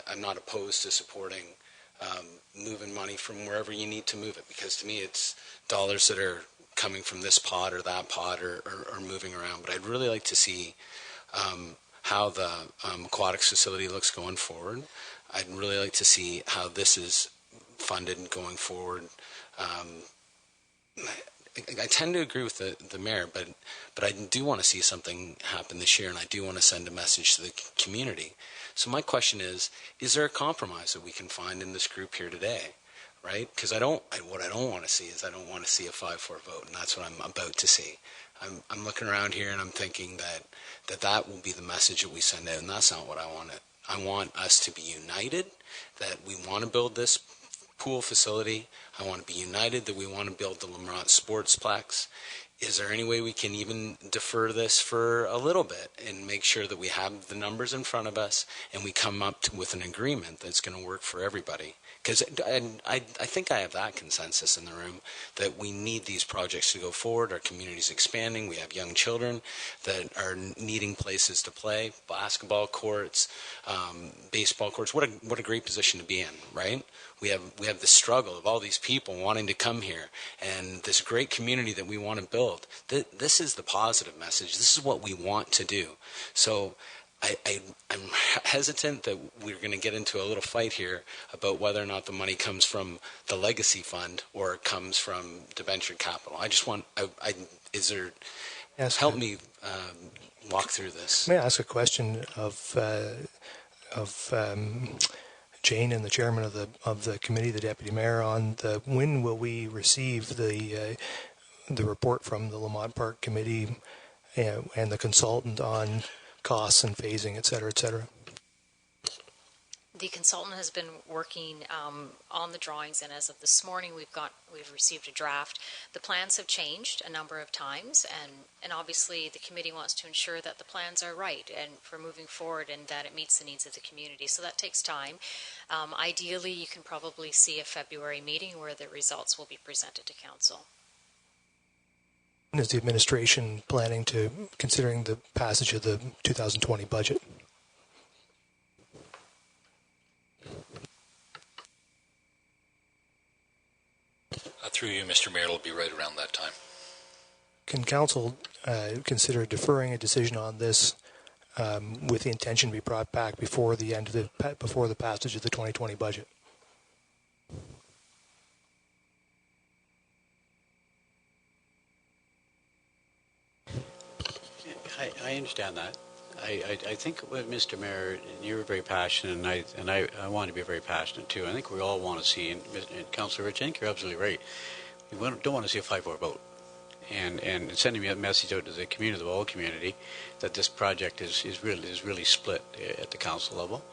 I'm not opposed to supporting moving money from wherever you need to move it, because to me it's dollars that are coming from this pot or that pot or moving around. But I'd really like to see how the aquatics facility looks going forward. I'd really like to see how this is funded going forward. I tend to agree with the mayor, but I do want to see something happen this year, and I do want to send a message to the community. So my question is there a compromise that we can find in this group here today, right? Because what I don't want to see is I don't want to see a 5-4 vote, and that's what I'm about to see. I'm looking around here and I'm thinking that will be the message that we send out, and that's not what I want. I want us to be united, that we want to build this pool facility. I want to be united that we want to build the Lamont Sportsplex, is there any way we can even defer this for a little bit and make sure that we have the numbers in front of us and we come up with an agreement that's going to work for everybody? Because I think I have that consensus in the room that we need these projects to go forward. Our community's expanding. We have young children that are needing places to play, basketball courts, baseball courts. What a great position to be in, right? We have the struggle of all these people wanting to come here and this great community that we want to build. This is the positive message. This is what we want to do. So I'm hesitant that we're going to get into a little fight here about whether or not the money comes from the legacy fund or it comes from debentured capital. I just want, help me walk through this. May I ask a question of Jane and the chairman of the committee, the deputy mayor, on when will we receive the report from the Lamont Park committee and the consultant on costs and phasing, et cetera, et cetera? The consultant has been working on the drawings, and as of this morning, we've received a draft. The plans have changed a number of times, and obviously the committee wants to ensure that the plans are right and for moving forward, and that it meets the needs of the community. So that takes time. Ideally, you can probably see a February meeting where the results will be presented to council. Is the administration planning to, considering the passage of the 2020 budget? Through you, Mr. Mayor, it'll be right around that time. Can council consider deferring a decision on this with the intention to be brought back before the passage of the 2020 budget? I understand that. I think with Mr. Mayor, you're very passionate, and I want to be very passionate too. I think we all want to see, and Councillor Rich, I think you're absolutely right. We don't want to see a 5-4 vote, and sending a message out to the community, the whole community, that this project is really split at the council level.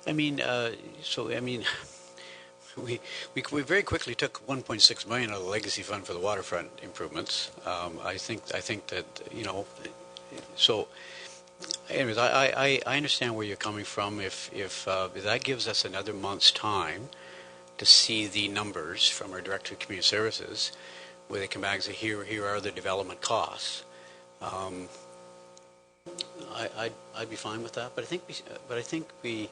I mean, we very quickly took 1.6 million out of the legacy fund for the waterfront improvements. I think that so. Anyways, I understand where you're coming from. If that gives us another month's time to see the numbers from our Director of Community Services, where they come back and say, here are the development costs, I'd be fine with that. But I think I'd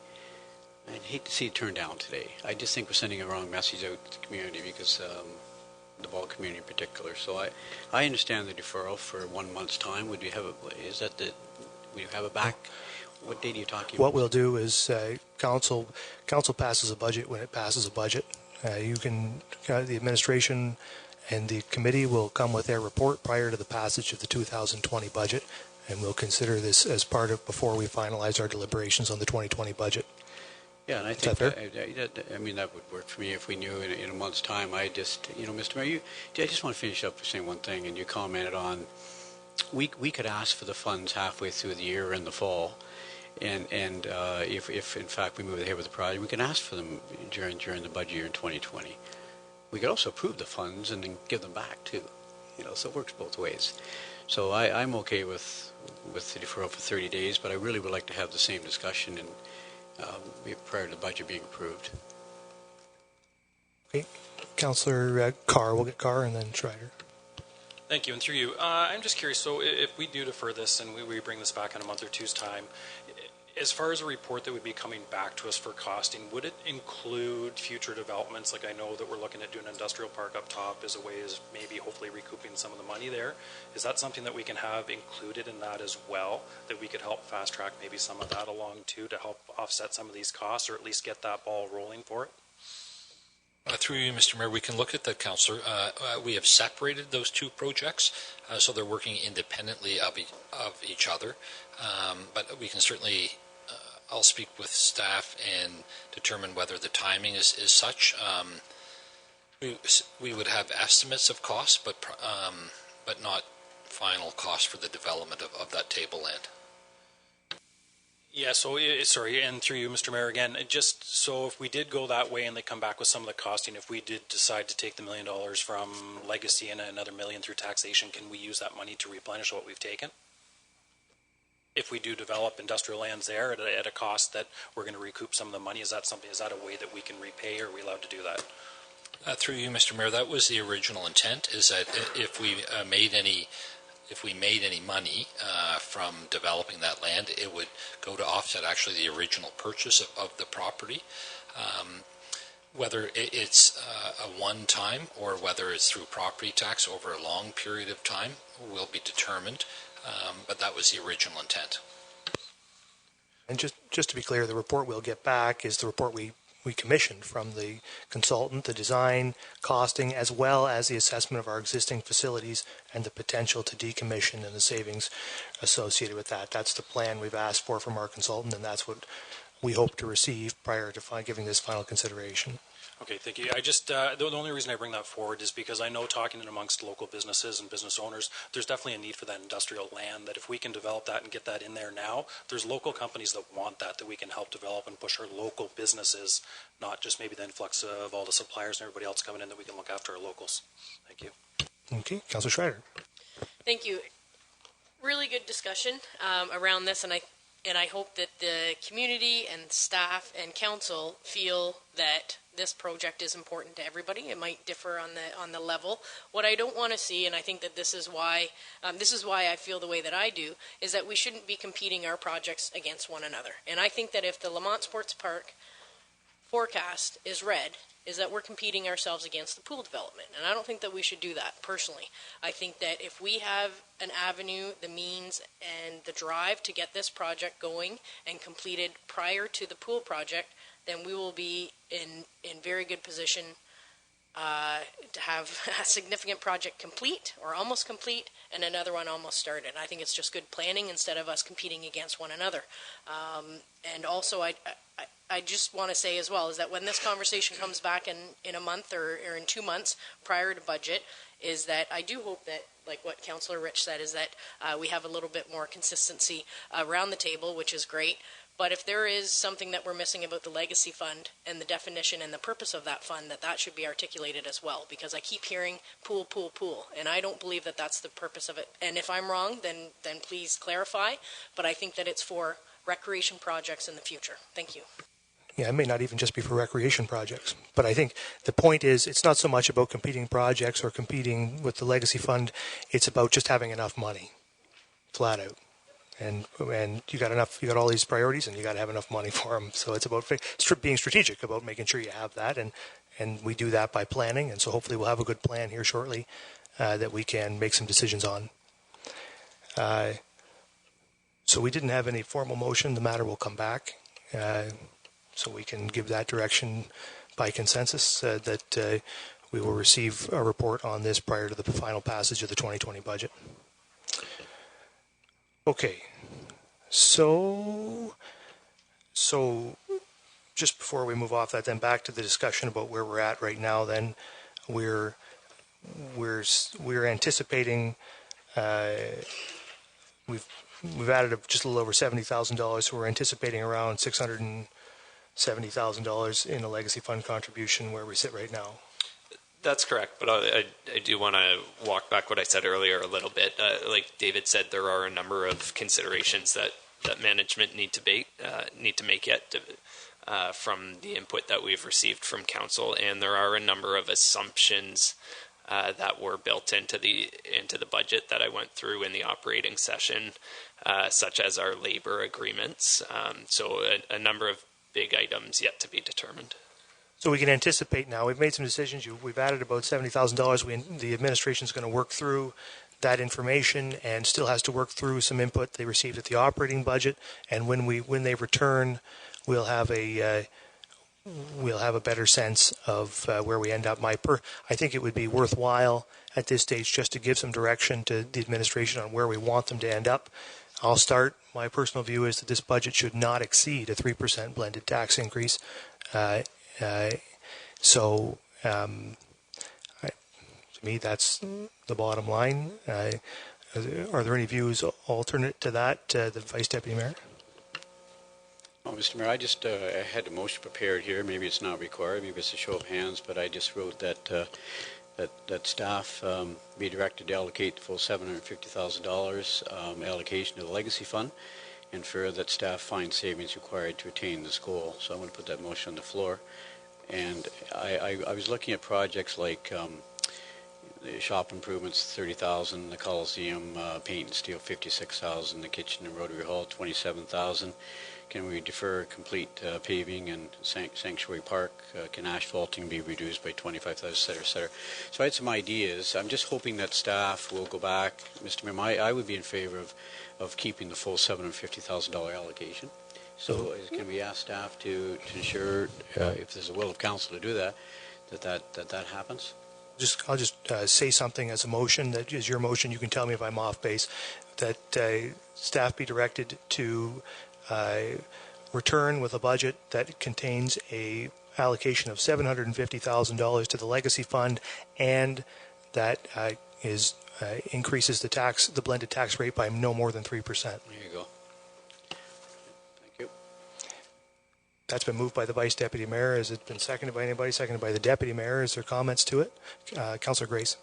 hate to see it turned down today. I just think we're sending a wrong message out to the community, because the Ball community in particular. So I understand the deferral for 1 month's time. Would you have we have a back? What date are you talking about? What we'll do is council passes a budget when it passes a budget. The administration and the committee will come with their report prior to the passage of the 2020 budget, and we'll consider this as part of before we finalize our deliberations on the 2020 budget. Yeah, and I think that would work for me if we knew in a month's time. I just, Mr. Mayor, I just want to finish up by saying one thing, and you commented on we could ask for the funds halfway through the year in the fall, and if in fact we move ahead with the project, we can ask for them during the budget year in 2020. We could also approve the funds and then give them back too. So it works both ways. So I'm okay with the deferral for 30 days, but I really would like to have the same discussion and prior to the budget being approved. Okay, Councillor Carr. We'll get Carr and then Schreider. Thank you, and through you, I'm just curious, so if we do defer this and we bring this back in a month or two's time, as far as a report that would be coming back to us for costing, would it include future developments? Like, I know that we're looking at doing an industrial park up top as a way as maybe hopefully recouping some of the money there. Is that something that we can have included in that as well, that we could help fast track maybe some of that along too to help offset some of these costs, or at least get that ball rolling for it? Through you, Mr. Mayor, we can look at that, Councillor. We have separated those two projects, so they're working independently of each other. But we can certainly, I'll speak with staff and determine whether the timing is such. We would have estimates of costs, but not final cost for the development of that table land. Yeah, so, sorry, and through you, Mr. Mayor, again, just so if we did go that way and they come back with some of the costing, if we did decide to take the $1 million from legacy and another $1 million through taxation, can we use that money to replenish what we've taken? If we do develop industrial lands there at a cost that we're going to recoup some of the money, is that a way that we can repay, or are we allowed to do that? Through you, Mr. Mayor, that was the original intent, is that if we made any money from developing that land, it would go to offset actually the original purchase of the property. Whether it's a one-time or whether it's through property tax over a long period of time will be determined, but that was the original intent. And just to be clear, the report we'll get back is the report we commissioned from the consultant, the design, costing, as well as the assessment of our existing facilities and the potential to decommission and the savings associated with that. That's the plan we've asked for from our consultant, and that's what we hope to receive prior to giving this final consideration. Okay, thank you. I just, the only reason I bring that forward is because I know talking amongst local businesses and business owners, there's definitely a need for that industrial land, that if we can develop that and get that in there now, there's local companies that want that we can help develop and push our local businesses, not just maybe the influx of all the suppliers and everybody else coming in, that we can look after our locals. Thank you. Okay, Councillor Schreider. Thank you. Really good discussion around this, and I hope that the community and staff and council feel that this project is important to everybody. It might differ on the level. What I don't want to see, and I think that this is why I feel the way that I do, is that we shouldn't be competing our projects against one another. And I think that if the Lamont Sports Park forecast is read, is that we're competing ourselves against the pool development. And I don't think that we should do that, personally. I think that if we have an avenue, the means, and the drive to get this project going and completed prior to the pool project, then we will be in very good position to have a significant project complete or almost complete and another one almost started. I think it's just good planning instead of us competing against one another. And also, I just want to say as well is that when this conversation comes back in a month or in 2 months prior to budget, is that I do hope that, like what Councillor Rich said, is that we have a little bit more consistency around the table, which is great. But if there is something that we're missing about the legacy fund and the definition and the purpose of that fund, that should be articulated as well, because I keep hearing pool, pool, pool, and I don't believe that that's the purpose of it. And if I'm wrong, then please clarify. But I think that it's for recreation projects in the future. Thank you. Yeah, it may not even just be for recreation projects. But I think the point is it's not so much about competing projects or competing with the legacy fund. It's about just having enough money, flat out. And you got all these priorities, and you got to have enough money for them. So it's about being strategic about making sure you have that, and we do that by planning. And so hopefully we'll have a good plan here shortly that we can make some decisions on. So we didn't have any formal motion. The matter will come back, so we can give that direction by consensus that we will receive a report on this prior to the final passage of the 2020 budget. Okay, so just before we move off that, then back to the discussion about where we're at right now. Then we're anticipating we've added just a little over $70,000, so we're anticipating around $670,000 in a legacy fund contribution where we sit right now. That's correct, but I do want to walk back what I said earlier a little bit. Like David said, there are a number of considerations that management need to make yet from the input that we've received from council, and there are a number of assumptions that were built into the budget that I went through in the operating session, such as our labor agreements. So a number of big items yet to be determined. So we can anticipate now. We've made some decisions. We've added about $70,000. The administration is going to work through that information and still has to work through some input they received at the operating budget. And when they return, we'll have a better sense of where we end up. I think it would be worthwhile at this stage just to give some direction to the administration on where we want them to end up. I'll start. My personal view is that this budget should not exceed a 3% blended tax increase. To me, that's the bottom line. Are there any views alternate to that, the Vice Deputy Mayor? Oh, Mr. Mayor, I had a motion prepared here. Maybe it's not required. Maybe it's a show of hands, but I just wrote that staff be directed to allocate the full $750,000 allocation to the legacy fund, and further that staff find savings required to attain this goal. So I'm going to put that motion on the floor. And I was looking at projects like the shop improvements, $30,000, the Coliseum paint and steel, $56,000, the kitchen and Rotary Hall, $27,000. Can we defer complete paving and Sanctuary Park? Can asphalting be reduced by $25,000, et cetera, et cetera? So I had some ideas. I'm just hoping that staff will go back. Mr. Mayor, I would be in favor of keeping the full $750,000 allocation. So can we ask staff to ensure, if there's a will of council to do that, that happens? I'll just say something as a motion that is your motion. You can tell me if I'm off base. That staff be directed to return with a budget that contains a allocation of $750,000 to the legacy fund, and that increases the blended tax rate by no more than 3%. There you go. Thank you. That's been moved by the Vice Deputy Mayor. Has it been seconded by anybody? Seconded by the Deputy Mayor. Is there comments to it? Councillor Grace.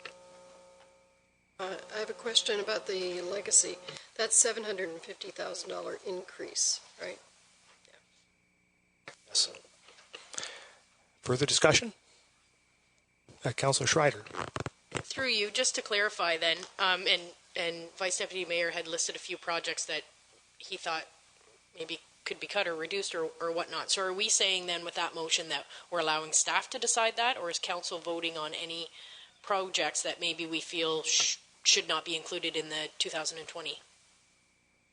I have a question about the legacy. That's $750,000 increase, right? Yes. Further discussion? Councillor Schreider. Through you, just to clarify then, and Vice Deputy Mayor had listed a few projects that he thought maybe could be cut or reduced or whatnot. So are we saying then with that motion that we're allowing staff to decide that, or is council voting on any projects that maybe we feel should not be included in the 2020?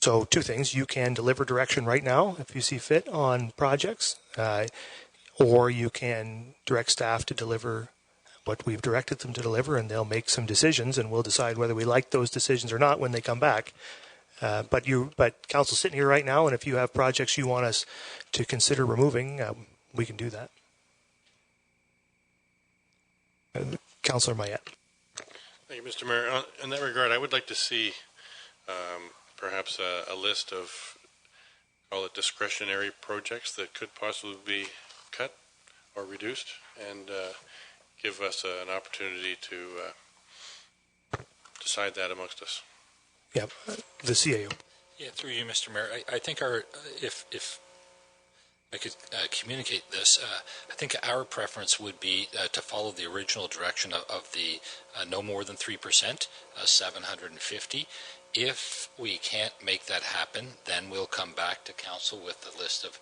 So two things. You can deliver direction right now if you see fit on projects, or you can direct staff to deliver what we've directed them to deliver, and they'll make some decisions, and we'll decide whether we like those decisions or not when they come back. But council's sitting here right now, and if you have projects you want us to consider removing, we can do that. Councillor Mayette. Thank you, Mr. Mayor. In that regard, I would like to see perhaps a list of, call it discretionary projects that could possibly be cut or reduced, and give us an opportunity to decide that amongst us. Yeah, the CAO. Yeah, through you, Mr. Mayor. I think if I could communicate this, I think our preference would be to follow the original direction of the no more than 3%, 750. If we can't make that happen, then we'll come back to council with the list of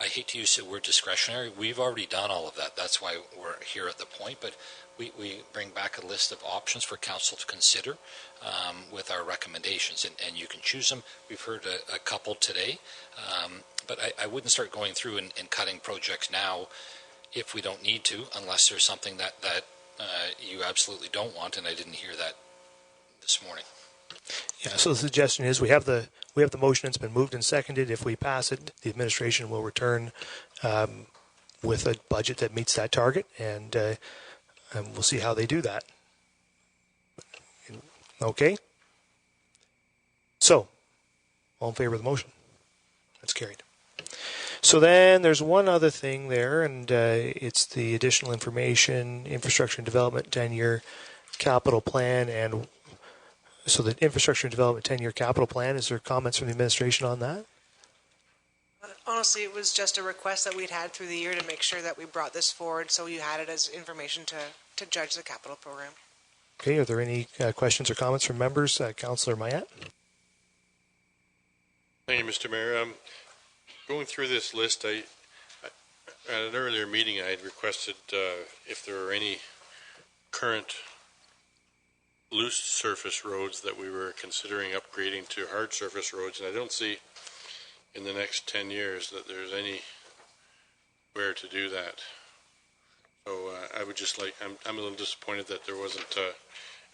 I hate to use the word discretionary. We've already done all of that. That's why we're here at the point. But we bring back a list of options for council to consider with our recommendations, and you can choose them. We've heard a couple today, but I wouldn't start going through and cutting projects now if we don't need to, unless there's something that you absolutely don't want, and I didn't hear that this morning. Yeah, so the suggestion is we have the motion. It's been moved and seconded. If we pass it, the administration will return with a budget that meets that target, and we'll see how they do that. Okay? So, all in favor of the motion? That's carried. So then there's one other thing there, and it's the additional information, infrastructure and development 10-year capital plan. And so the infrastructure and development 10-year capital plan, is there comments from the administration on that? Honestly, it was just a request that we'd had through the year to make sure that we brought this forward so you had it as information to judge the capital program. Okay, are there any questions or comments from members? Councillor Mayette? Thank you, Mr. Mayor. Going through this list, at an earlier meeting I had requested if there were any current loose surface roads that we were considering upgrading to hard surface roads, and I don't see in the next 10 years that there's anywhere to do that. So I would just like, I'm a little disappointed that there wasn't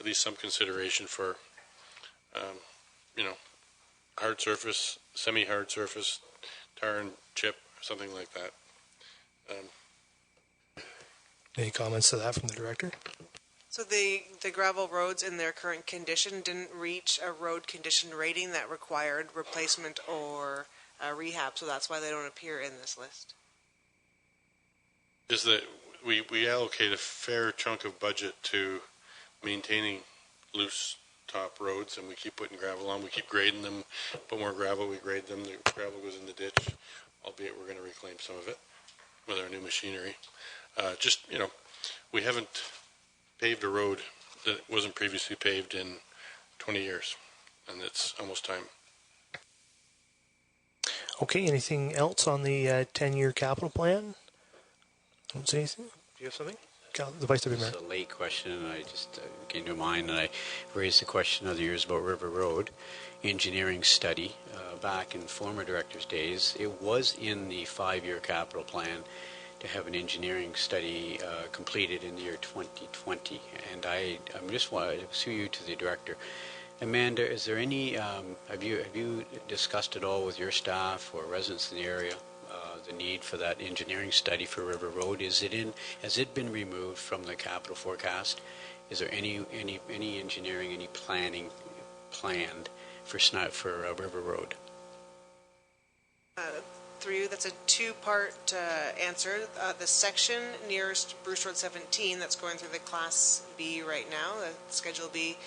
at least some consideration for, hard surface, semi-hard surface, tar and chip, something like that. Any comments to that from the director? So the gravel roads in their current condition didn't reach a road condition rating that required replacement or rehab, so that's why they don't appear in this list. Is that we allocate a fair chunk of budget to maintaining loose top roads, and we keep putting gravel on. We keep grading them, put more gravel, we grade them, the gravel goes in the ditch, albeit we're going to reclaim some of it with our new machinery. We haven't paved a road that wasn't previously paved in 20 years, and it's almost time. Okay, anything else on the 10-year capital plan? Don't say anything. Do you have something? The Vice Deputy Mayor. It's a late question, and I just came to mind, and I raised the question other years about River Road engineering study back in former director's days. It was in the 5-year capital plan to have an engineering study completed in the year 2020, and I'm just want to pursue you to the director. Amanda, is there any? Have you discussed at all with your staff or residents in the area the need for that engineering study for River Road? Has it been removed from the capital forecast? Is there any engineering, any planning planned for River Road? Through you, that's a two-part answer. The section nearest Bruce Road 17 that's going through the Class B right now, the Schedule B,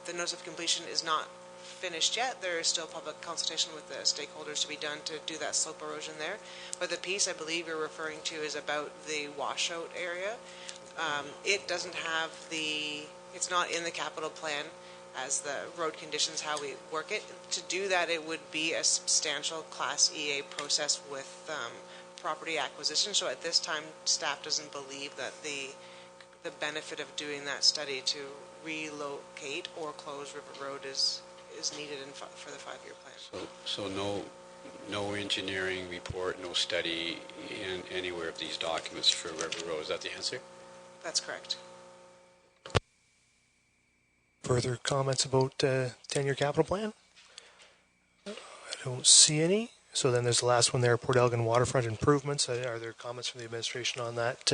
the notice of completion is not finished yet. There is still public consultation with the stakeholders to be done to do that slope erosion there. But the piece I believe you're referring to is about the washout area. It doesn't have it's not in the capital plan as the road conditions, how we work it. To do that, it would be a substantial Class EA process with property acquisition. So at this time, staff doesn't believe that the benefit of doing that study to relocate or close River Road is needed for the 5-year plan. So no engineering report, no study in anywhere of these documents for River Road. Is that the answer? That's correct. Further comments about 10-year capital plan? I don't see any. So then there's the last one there, Port Elgin waterfront improvements. Are there comments from the administration on that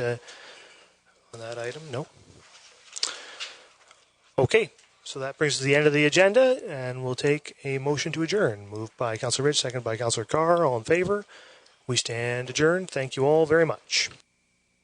item? No. Okay. So that brings us to the end of the agenda, and we'll take a motion to adjourn. Moved by Councillor Rich, seconded by Councillor Carr. All in favor? We stand adjourned. Thank you all very much.